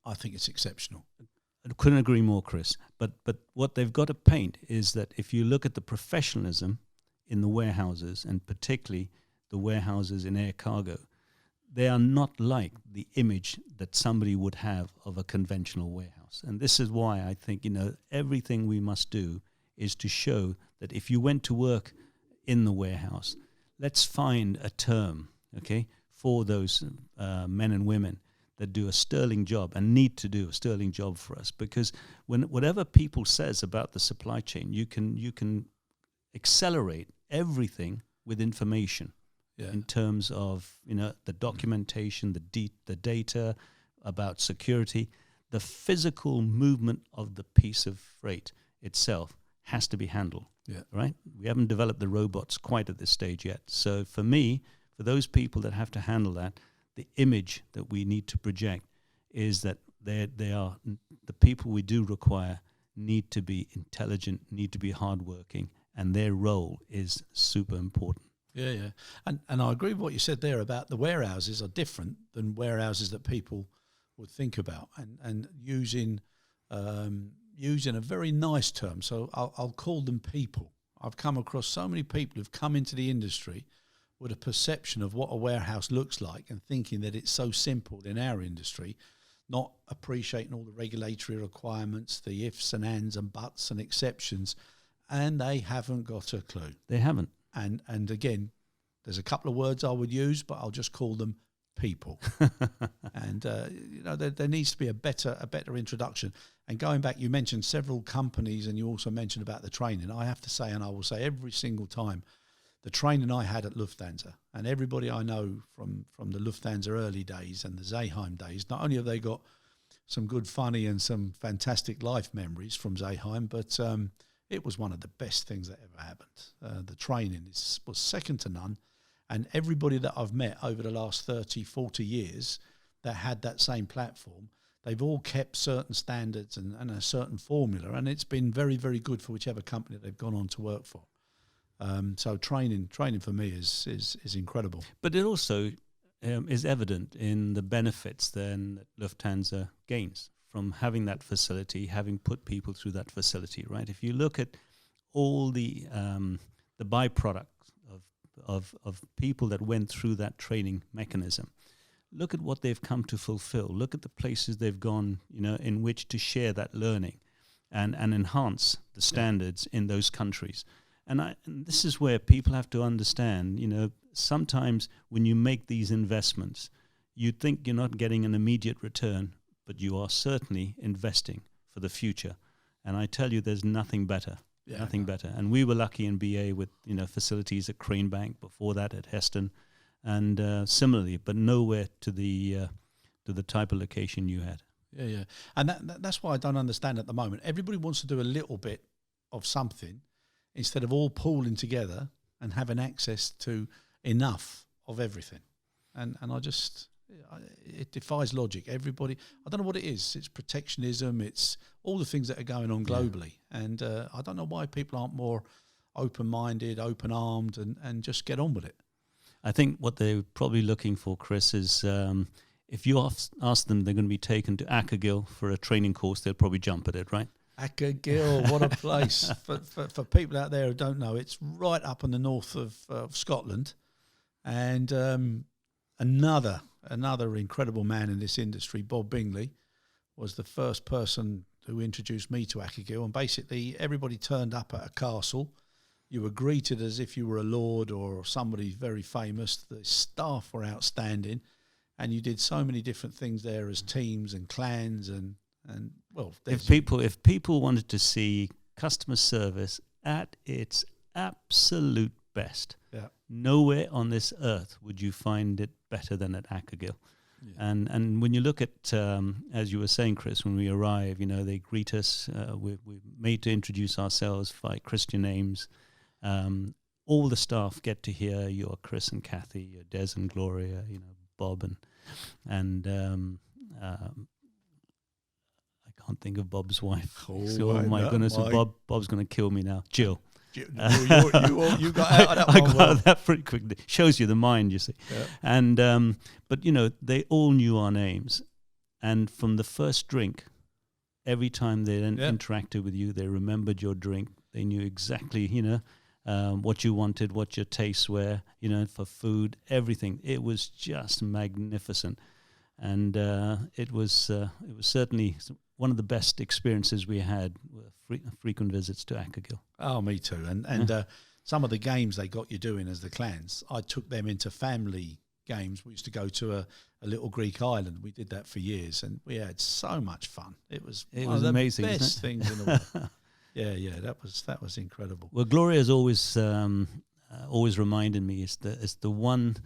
I think it's exceptional. I couldn't agree more, Chris. But what they've got to paint is that if you look at the professionalism in the warehouses, and particularly the warehouses in air cargo, they are not like the image that somebody would have of a conventional warehouse. And this is why I think, everything we must do is to show that if you went to work in the warehouse, let's find a term, okay, for those men and women that do a sterling job and need to do a sterling job for us. Because whatever people says about the supply chain, you can accelerate everything with information. Yeah. In terms of the documentation, the data about security, the physical movement of the piece of freight itself has to be handled. Yeah. Right? We haven't developed the robots quite at this stage yet. So for me, for those people that have to handle that, the image that we need to project is that they are the people we do require need to be intelligent, need to be hardworking, and their role is super important. Yeah. And I agree with what you said there about the warehouses are different than warehouses that people would think about, and using a very nice term. So I'll call them people. I've come across so many people who've come into the industry with a perception of what a warehouse looks like and thinking that it's so simple in our industry, not appreciating all the regulatory requirements, the ifs and ands and buts and exceptions, and they haven't got a clue. They haven't. And again, there's a couple of words I would use, but I'll just call them people. And there needs to be a better introduction. And going back, you mentioned several companies, and you also mentioned about the training. I have to say, and I will say every single time, the training I had at Lufthansa, and everybody I know from the Lufthansa early days and the Seeheim days, not only have they got some good funny and some fantastic life memories from Seeheim, but it was one of the best things that ever happened. The training was second to none. And everybody that I've met over the last 30, 40 years that had that same platform, they've all kept certain standards and a certain formula. And it's been very, very good for whichever company they've gone on to work for. So training for me is incredible. But it also is evident in the benefits then that Lufthansa gains from having that facility, having put people through that facility, right? If you look at all the byproducts of people that went through that training mechanism, look at what they've come to fulfill. Look at the places they've gone, in which to share that learning and enhance the standards in those countries. And this is where people have to understand, sometimes when you make these investments, you think you're not getting an immediate return, but you are certainly investing for the future. And I tell you, there's nothing better. Yeah, nothing better. And we were lucky in BA with facilities at Crane Bank, before that at Heston, and similarly, but nowhere to the type of location you had. Yeah. And that's why I don't understand at the moment. Everybody wants to do a little bit of something instead of all pooling together and having access to enough of everything. And it defies logic. Everybody, I don't know what it is. It's protectionism. It's all the things that are going on globally. Yeah. And I don't know why people aren't more open-minded, open-armed, and just get on with it. I think what they're probably looking for, Chris, is if you ask them they're going to be taken to Ackergill for a training course, they'll probably jump at it, right? Ackergill, what a place. For people out there who don't know, it's right up in the north of Scotland. And another incredible man in this industry, Bob Bingley, was the first person who introduced me to Ackergill. And basically, everybody turned up at a castle. You were greeted as if you were a lord or somebody very famous. The staff were outstanding. And you did so many different things there as teams and clans. And well, if people wanted to see customer service at its absolute best, nowhere on this earth would you find it better than at Ackergill. Yeah. And when you look at, as you were saying, Chris, when we arrive, they greet us. We're made to introduce ourselves by Christian names. All the staff get to hear you're Chris and Kathy, you're Des and Gloria, Bob and I can't think of Bob's wife. My goodness, Bob's going to kill me now. Jill. You got out of that one. I got out of that pretty quickly. Shows you the mind, you see. Yeah. And but they all knew our names, and from the first drink, every time they then interacted with you, they remembered your drink. They knew exactly, what you wanted, what your tastes were, for food, everything. It was just magnificent, and it was certainly one of the best experiences we had were frequent visits to Ackergill. Oh, me too. And some of the games they got you doing as the clans, I took them into family games. We used to go to a little Greek island. We did that for years, and we had so much fun. It was amazing, the best things in the world. Yeah, that was incredible. Well, Gloria's always reminded me it's the one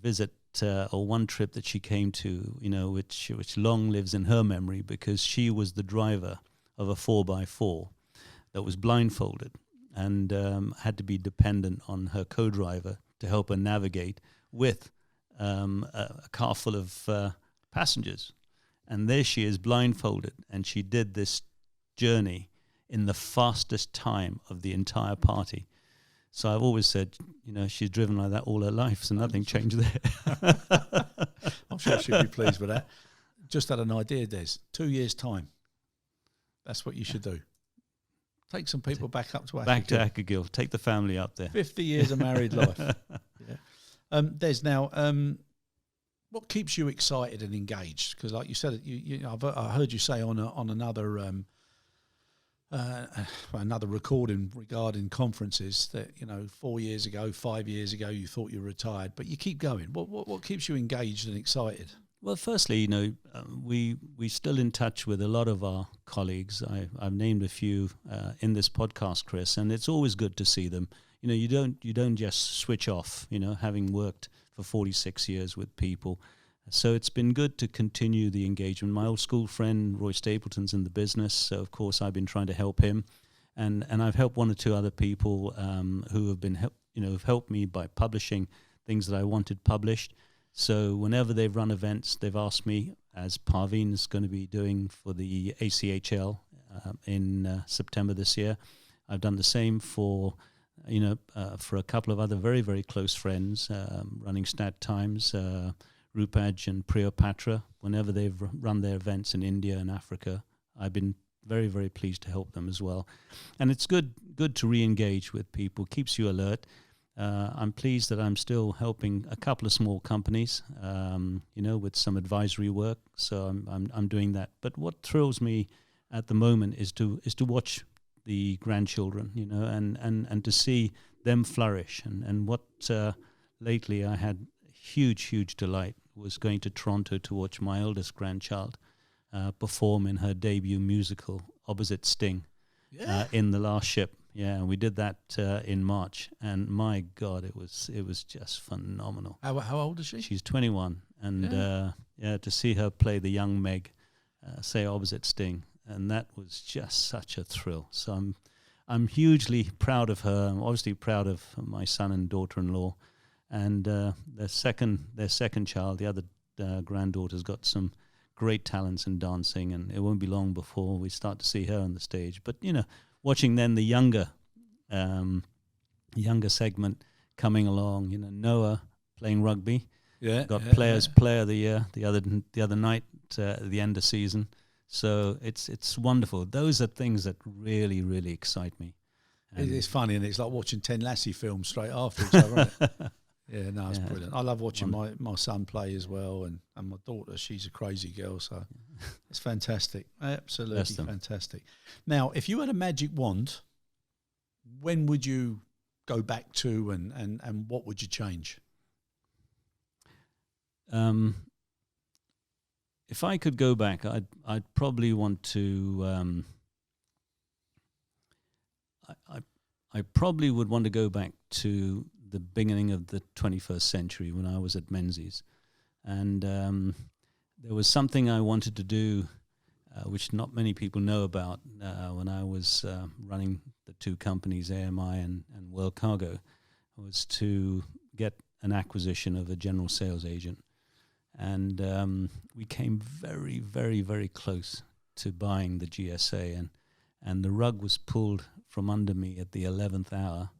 visit or one trip that she came to, which long lives in her memory, because she was the driver of a 4x4 that was blindfolded and had to be dependent on her co-driver to help her navigate with a car full of passengers. And there she is blindfolded, and she did this journey in the fastest time of the entire party. So I've always said, she's driven like that all her life, so nothing changed there. I'm sure she'll be pleased with that. Just had an idea, Des. 2 years' time. That's what you should do. Take some people back up to Ackergill. Back to Ackergill. Take the family up there. 50 years of married life. Yeah. Des, now, what keeps you excited and engaged? Because like you said, I heard you say on another another recording regarding conferences that 4 years ago, 5 years ago, you thought you were retired, but you keep going. What keeps you engaged and excited? Well, firstly, we're still in touch with a lot of our colleagues. I've named a few in this podcast, Chris, and it's always good to see them. You don't just switch off. Having worked for 46 years with people. So it's been good to continue the engagement. My old school friend, Roy Stapleton's in the business, so of course I've been trying to help him. And I've helped one or two other people who have been have helped me by publishing things that I wanted published. So whenever they've run events, they've asked me, as Parveen is going to be doing for the ACHL in September this year. I've done the same for a couple of other very, very close friends running Stat Times, Rupaj and Priyopatra. Whenever they've run their events in India and Africa, I've been very, very pleased to help them as well. And it's good to re-engage with people, keeps you alert. I'm pleased that I'm still helping a couple of small companies, with some advisory work. So I'm doing that. But what thrills me at the moment is to watch the grandchildren, and to see them flourish. And what lately I had huge delight was going to Toronto to watch my eldest grandchild perform in her debut musical opposite Sting in The Last Ship. Yeah, we did that in March, and my God, it was just phenomenal. How old is she? She's 21, and to see her play the young Meg, say opposite Sting, and that was just such a thrill. So I'm hugely proud of her. I'm obviously proud of my son and daughter-in-law, and their second child, the other granddaughter's got some great talents in dancing, and it won't be long before we start to see her on the stage. But watching then the younger segment coming along, Noah playing rugby, got Player of the Year the other night at the end of season. So it's wonderful. Those are things that really, really excite me. It's funny, and it's like watching 10 Lassie films straight after each other, isn't it? Yeah, no, it's brilliant. I love watching my son play as well, and my daughter, she's a crazy girl, so it's fantastic. Absolutely fantastic. Now, if you had a magic wand, when would you go back to, and what would you change? If I could go back, I'd probably want to. I probably would want to go back to the beginning of the 21st century when I was at Menzies. And there was something I wanted to do, which not many people know about, when I was running the two companies, AMI and World Cargo, was to get an acquisition of a general sales agent. And we came very, very, very close to buying the GSA, and the rug was pulled from under me at the 11th hour,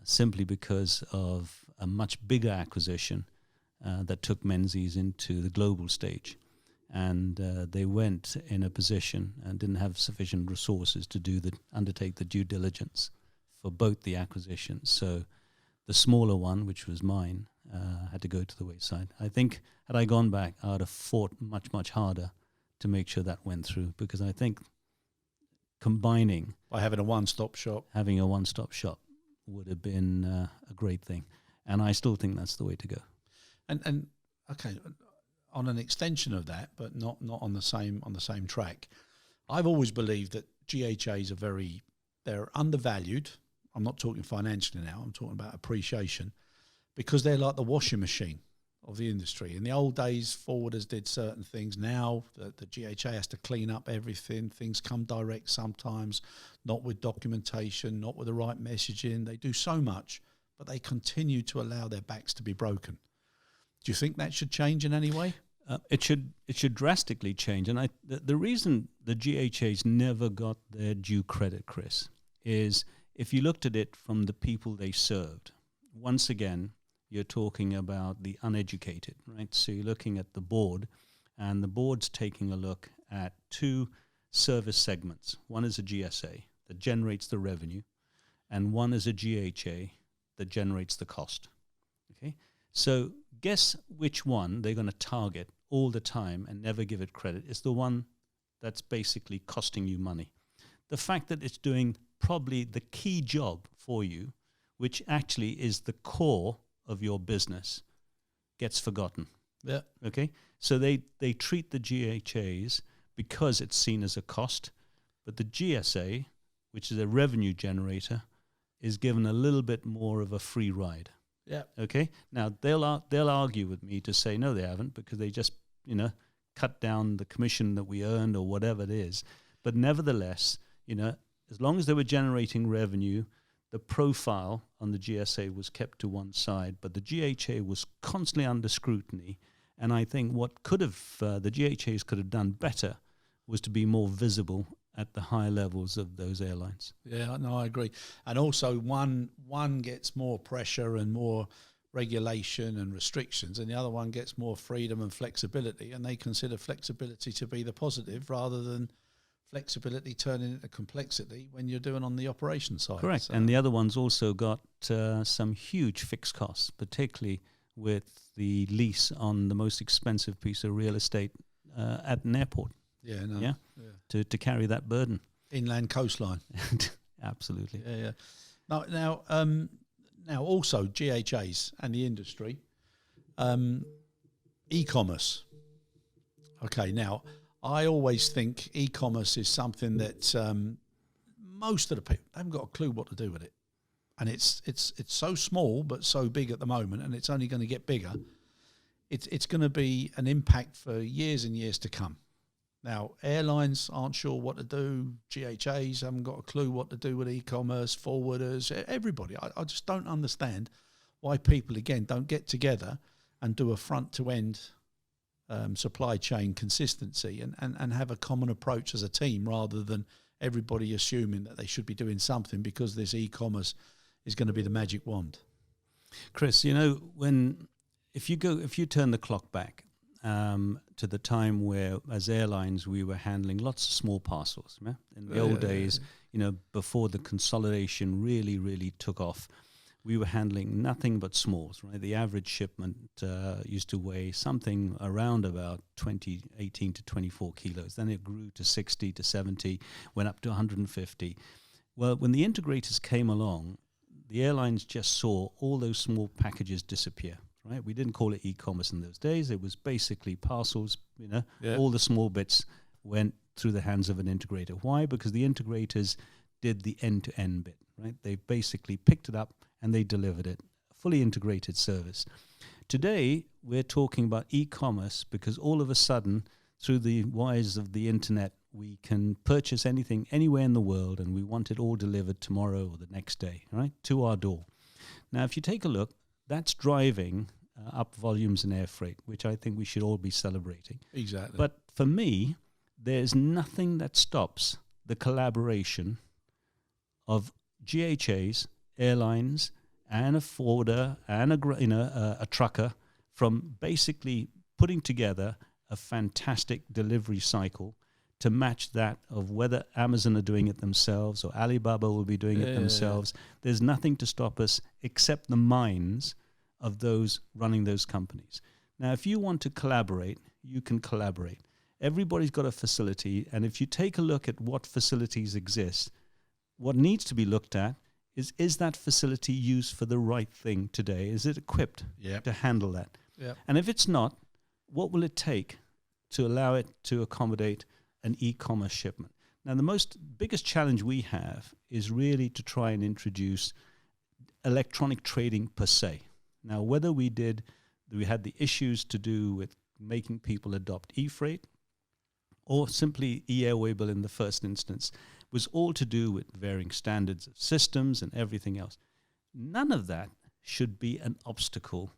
simply because of a much bigger acquisition that took Menzies into the global stage. And they went in a position and didn't have sufficient resources to undertake the due diligence for both the acquisitions. So the smaller one, which was mine, had to go to the wayside. I think had I gone back, I would have fought much, much harder to make sure that went through, because I think combining... By having a one-stop shop. Having a one-stop shop would have been a great thing. And I still think that's the way to go. And okay, on an extension of that, but not on the same track, I've always believed that GHAs they're undervalued. I'm not talking financially now, I'm talking about appreciation, because they're like the washing machine of the industry. In the old days, forwarders did certain things. Now the GHA has to clean up everything. Things come direct sometimes, not with documentation, not with the right messaging. They do so much, but they continue to allow their backs to be broken. Do you think that should change in any way? It should drastically change. And the reason the GHAs never got their due credit, Chris, is if you looked at it from the people they served, once again, you're talking about the uneducated, right? So you're looking at the board, and the board's taking a look at two service segments. One is a GSA that generates the revenue, and one is a GHA that generates the cost. Okay? So guess which one they're going to target all the time and never give it credit is the one that's basically costing you money. The fact that it's doing probably the key job for you, which actually is the core of your business, gets forgotten. Yeah. Okay? So they treat the GHAs because it's seen as a cost, but the GSA, which is a revenue generator, is given a little bit more of a free ride. Yeah. Okay. Now they'll argue with me to say no, they haven't, because they just cut down the commission that we earned or whatever it is. But nevertheless, as long as they were generating revenue, the profile on the GSA was kept to one side, but the GHA was constantly under scrutiny. And I think what the GHAs could have done better was to be more visible at the higher levels of those airlines. Yeah, no, I agree. And also one gets more pressure and more regulation and restrictions, and the other one gets more freedom and flexibility, and they consider flexibility to be the positive rather than flexibility turning into complexity when you're doing on the operation side. Correct. So. And the other one's also got some huge fixed costs, particularly with the lease on the most expensive piece of real estate at an airport. Yeah, no. Yeah? To carry that burden. Inland coastline. Absolutely. Yeah. Now, also GHAs and the industry, e-commerce. Okay, now I always think e-commerce is something that most of the people haven't got a clue what to do with it, and it's so small but so big at the moment, and it's only going to get bigger. It's going to be an impact for years and years to come. Now, airlines aren't sure what to do. GHAs haven't got a clue what to do with e-commerce, forwarders, everybody. I just don't understand why people, again, don't get together and do a front-to-end supply chain consistency and have a common approach as a team rather than everybody assuming that they should be doing something because this e-commerce is going to be the magic wand. Chris, if you turn the clock back, to the time where, as airlines, we were handling lots of small parcels. Yeah? In the old days, before the consolidation really, really took off, we were handling nothing but smalls, right? The average shipment used to weigh something around about 18 to 24 kilos. Then it grew to 60 to 70, went up to 150. Well, when the integrators came along, the airlines just saw all those small packages disappear. Right, we didn't call it e-commerce in those days. It was basically parcels. All the small bits went through the hands of an integrator. Why? Because the integrators did the end-to-end bit. Right, they basically picked it up and they delivered it fully integrated service. Today, we're talking about e-commerce because all of a sudden, through the wires of the internet, we can purchase anything anywhere in the world, and we want it all delivered tomorrow or the next day, right, to our door. Now, if you take a look, that's driving up volumes in air freight, which I think we should all be celebrating. Exactly. But for me, there's nothing that stops the collaboration of GHAs, airlines, and a forwarder and a trucker from basically putting together a fantastic delivery cycle to match that of whether Amazon are doing it themselves or Alibaba will be doing it themselves. There's nothing to stop us except the minds of those running those companies. Now, if you want to collaborate, you can collaborate. Everybody's got a facility, and if you take a look at what facilities exist, what needs to be looked at is that facility used for the right thing today? Is it equipped to handle that? Yep. And if it's not, what will it take to allow it to accommodate an e-commerce shipment? Now, the biggest challenge we have is really to try and introduce electronic trading per se. Now, whether we had the issues to do with making people adopt e-freight or simply e-airwaybill in the first instance, was all to do with varying standards of systems and everything else. None of that should be an obstacle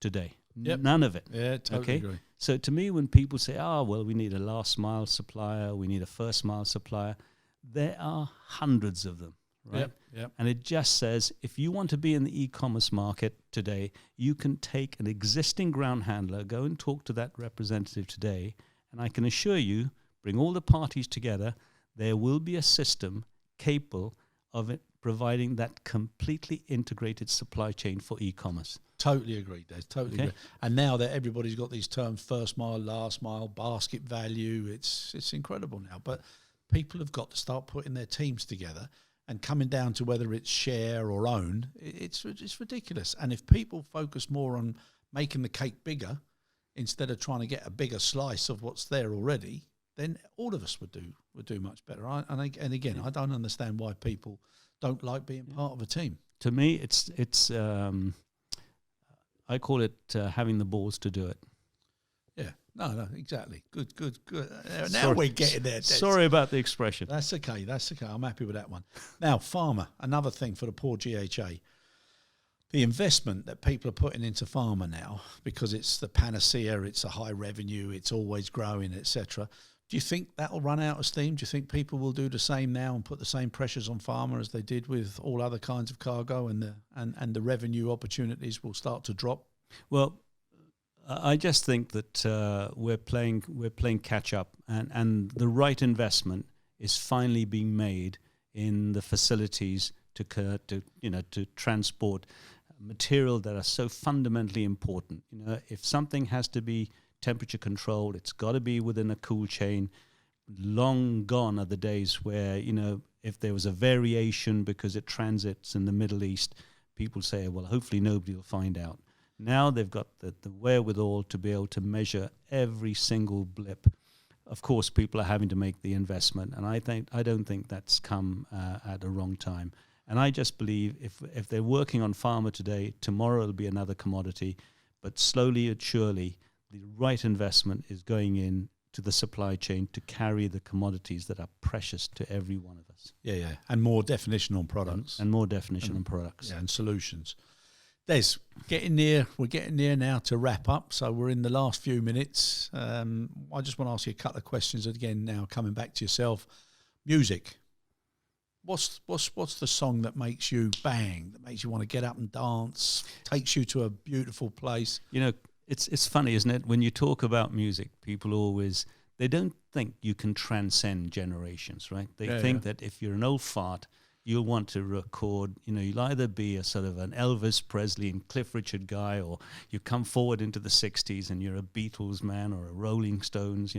today. Yep. None of it. Yeah, totally agree. So to me, when people say, we need a last mile supplier, we need a first mile supplier, there are hundreds of them, right? Yep. And it just says, if you want to be in the e-commerce market today, you can take an existing ground handler, go and talk to that representative today, and I can assure you, bring all the parties together, there will be a system capable of it providing that completely integrated supply chain for e-commerce. Totally agree, Des. Totally agree. And now that everybody's got these terms, first mile, last mile, basket value, it's incredible now. But people have got to start putting their teams together and coming down to whether it's share or own. It's ridiculous. And if people focus more on making the cake bigger instead of trying to get a bigger slice of what's there already, then all of us would do much better. And again, I don't understand why people don't like being part of a team. To me, it's I call it having the balls to do it. Yeah, no, exactly. Good. Now we're getting there. Des. Sorry about the expression. That's okay. I'm happy with that one. Now, pharma, another thing for the poor GHA. The investment that people are putting into pharma now, because it's the panacea, it's a high revenue, it's always growing, etc. Do you think that'll run out of steam? Do you think people will do the same now and put the same pressures on pharma as they did with all other kinds of cargo, and the revenue opportunities will start to drop? Well, I just think that we're playing catch up, and the right investment is finally being made in the facilities to transport material that are so fundamentally important. If something has to be temperature controlled, it's got to be within a cool chain. Long gone are the days where, if there was a variation because it transits in the Middle East, people say, well, hopefully nobody will find out. Now they've got the wherewithal to be able to measure every single blip. Of course, people are having to make the investment, and I don't think that's come at a wrong time. And I just believe if they're working on pharma today, tomorrow it'll be another commodity. But slowly and surely, the right investment is going in to the supply chain to carry the commodities that are precious to every one of us. Yeah. And more definition on products. And more definition on products. Yeah, and solutions. Des, we're getting near now to wrap up, so we're in the last few minutes. I just want to ask you a couple of questions again now, coming back to yourself. Music. What's the song that makes you bang, that makes you want to get up and dance, takes you to a beautiful place? It's funny, isn't it? When you talk about music, people they don't think you can transcend generations, right? They think that if you're an old fart, you'll want to record, you'll either be a sort of an Elvis Presley and Cliff Richard guy, or you come forward into the 60s and you're a Beatles man or a Rolling Stones,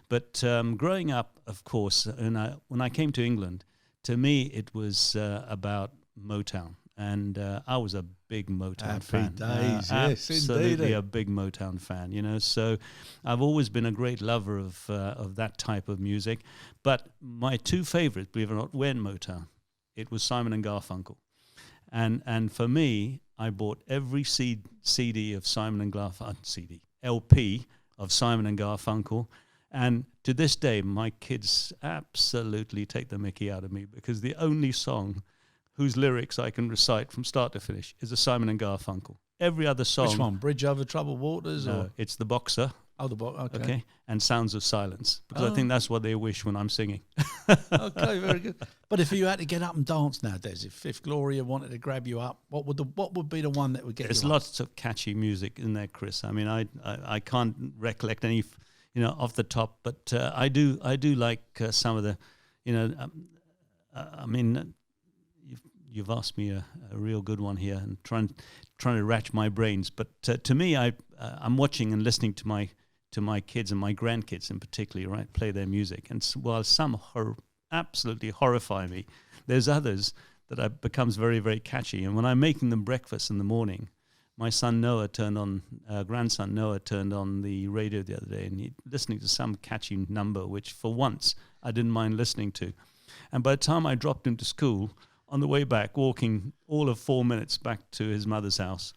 But growing up, of course, when I came to England, to me it was about Motown. And I was a big Motown fan. Days, yes, absolutely indeed. A big Motown fan, So I've always been a great lover of that type of music. But my two favorites, believe it or not, weren't Motown. It was Simon and Garfunkel. And for me, I bought every CD of Simon and Garfunkel, LP of Simon and Garfunkel. And to this day, my kids absolutely take the mickey out of me because the only song whose lyrics I can recite from start to finish is a Simon and Garfunkel. Every other song... Which one? Bridge Over Troubled Waters? No, or? it's The Boxer. Oh, the box. Okay. Okay. And Sounds of Silence. Because I think that's what they wish when I'm singing. Okay, very good. But if you had to get up and dance now, Des, if Gloria wanted to grab you up, what would be the one that would get There's you up? lots of catchy music in there, Chris. I mean, I can't recollect any, off the top, but I do like some of the, I mean, you've asked me a real good one here and trying to rack my brains. But to me, I'm watching and listening to my kids and my grandkids in particular, right, play their music. And while some absolutely horrify me, there's others that becomes very, very catchy. And when I'm making them breakfast in the morning, my grandson Noah turned on the radio the other day, and he listening to some catchy number, which for once I didn't mind listening to. And by the time I dropped him to school, on the way back, walking all of 4 minutes back to his mother's house,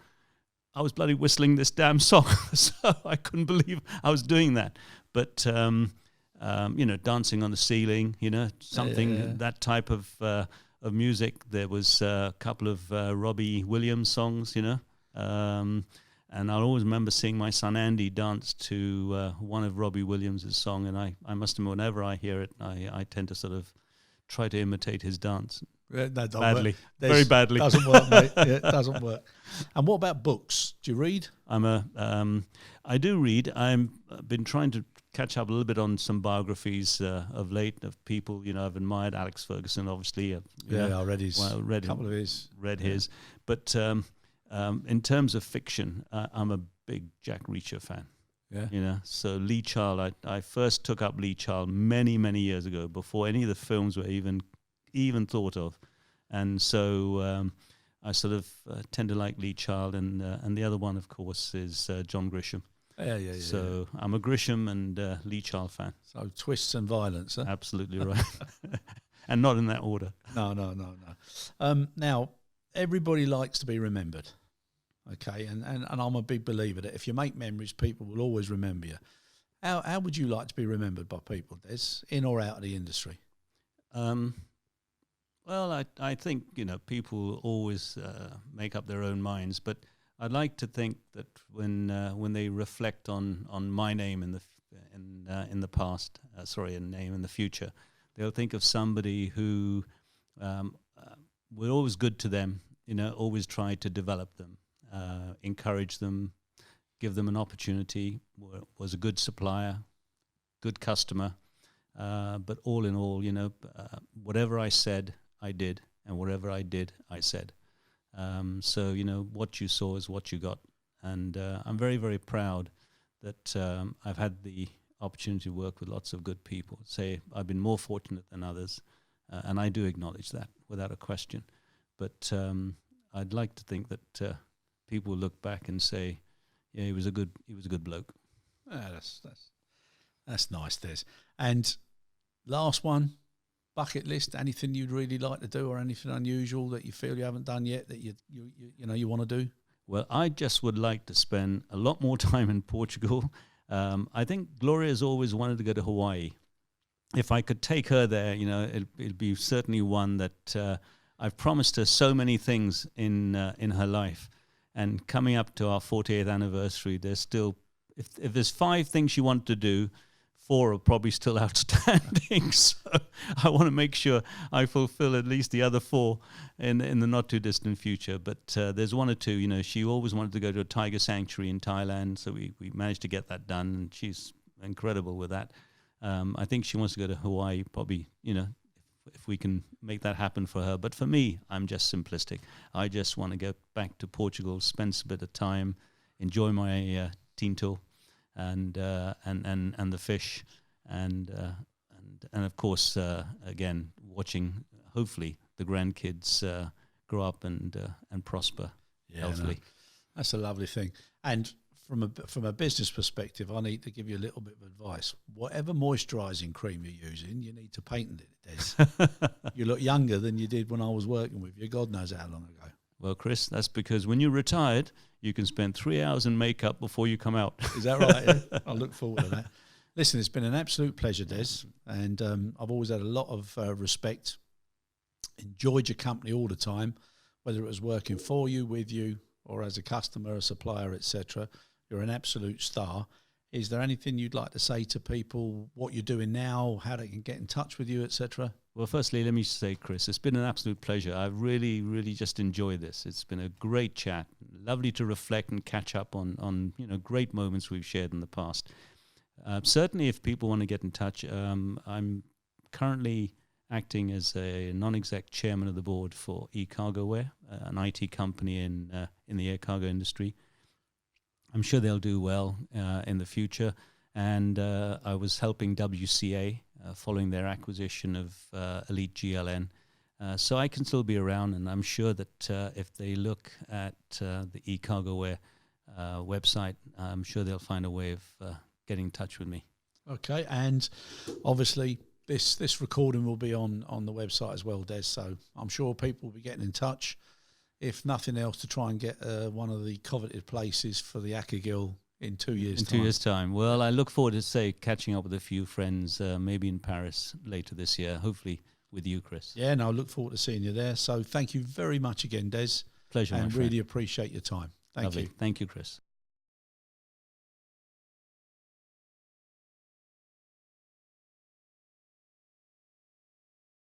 I was bloody whistling this damn song. So I couldn't believe I was doing that. But, dancing on the ceiling, something, that type of music. There was a couple of Robbie Williams songs, and I'll always remember seeing my son Andy dance to one of Robbie Williams' song. And I must admit, whenever I hear it, I tend to sort of try to imitate his dance. No, badly, very badly. Doesn't work, mate. Yeah, it doesn't work. And what about books? Do you read? I do read. I've been trying to catch up a little bit on some biographies of late of people. I've admired Alex Ferguson, obviously. I read his. Well, read a couple of his. Read his. But in terms of fiction, I'm a big Jack Reacher fan. Yeah. So Lee Child, I first took up Lee Child many, many years ago, before any of the films were even thought of. And so I sort of tend to like Lee Child, and the other one, of course, is John Grisham. Yeah. So I'm a Grisham and Lee Child fan. So twists and violence, huh? Absolutely right. And not in that order. No. Now, everybody likes to be remembered. Okay, and I'm a big believer that if you make memories, people will always remember you. How would you like to be remembered by people, Des, in or out of the industry? Well, I think people always make up their own minds, but I'd like to think that when they reflect on my name in the past, name in the future, they'll think of somebody who were always good to them. Always tried to develop them. Encourage them, give them an opportunity, was a good supplier, good customer, but all in all, whatever I said, I did, and whatever I did, I said. So, what you saw is what you got. And I'm very, very proud that I've had the opportunity to work with lots of good people. I've been more fortunate than others, and I do acknowledge that without a question. But I'd like to think that people will look back and say, "Yeah, he was a good bloke." Yeah, that's nice, Des. And last one, bucket list. Anything you'd really like to do, or anything unusual that you feel you haven't done yet that you want to do? Well, I just would like to spend a lot more time in Portugal. I think Gloria's always wanted to go to Hawaii. If I could take her there, it'd be certainly one that I've promised her so many things in her life. And coming up to our 40th anniversary, there's still, if there's 5 things she wanted to do, 4 are probably still outstanding. So I want to make sure I fulfill at least the other 4 in the not too distant future. But there's 1 or 2. She always wanted to go to a tiger sanctuary in Thailand, so we managed to get that done. And she's incredible with that. I think she wants to go to Hawaii, probably. If we can make that happen for her. But for me, I'm just simplistic. I just want to go back to Portugal, spend a bit of time, enjoy my tinto and the fish, and of course, again, watching hopefully the grandkids grow up and prosper healthily. No, that's a lovely thing. And from a business perspective, I need to give you a little bit of advice. Whatever moisturising cream you're using, you need to patent it, Des. You look younger than you did when I was working with you. God knows how long ago. Well, Chris, that's because when you're retired, you can spend 3 hours in makeup before you come out. Is that right? Yeah? I look forward to that. Listen, it's been an absolute pleasure, Des, and I've always had a lot of respect, enjoyed your company all the time, whether it was working for you, with you, or as a customer, a supplier, etc. You're an absolute star. Is there anything you'd like to say to people, what you're doing now, how they can get in touch with you, etc.? Well, firstly, let me say, Chris, it's been an absolute pleasure. I've really, really just enjoyed this. It's been a great chat. Lovely to reflect and catch up on great moments we've shared in the past. Certainly, if people want to get in touch, I'm currently acting as a non-exec chairman of the board for eCargoWare, an IT company in the air cargo industry. I'm sure they'll do well in the future. And I was helping WCA following their acquisition of Elite GLN. So I can still be around, and I'm sure that if they look at the eCargoWare website, I'm sure they'll find a way of getting in touch with me. Okay, and obviously this recording will be on the website as well, Des, so I'm sure people will be getting in touch, if nothing else, to try and get one of the coveted places for the Ackergill in 2 years' time. 2 years' time. Well, I look forward to, catching up with a few friends, maybe in Paris later this year, hopefully with you, Chris. Yeah, no, I look forward to seeing you there. So thank you very much again, Des. Pleasure, and my friend. really appreciate your time. Thank Lovely. you. Thank you, Chris.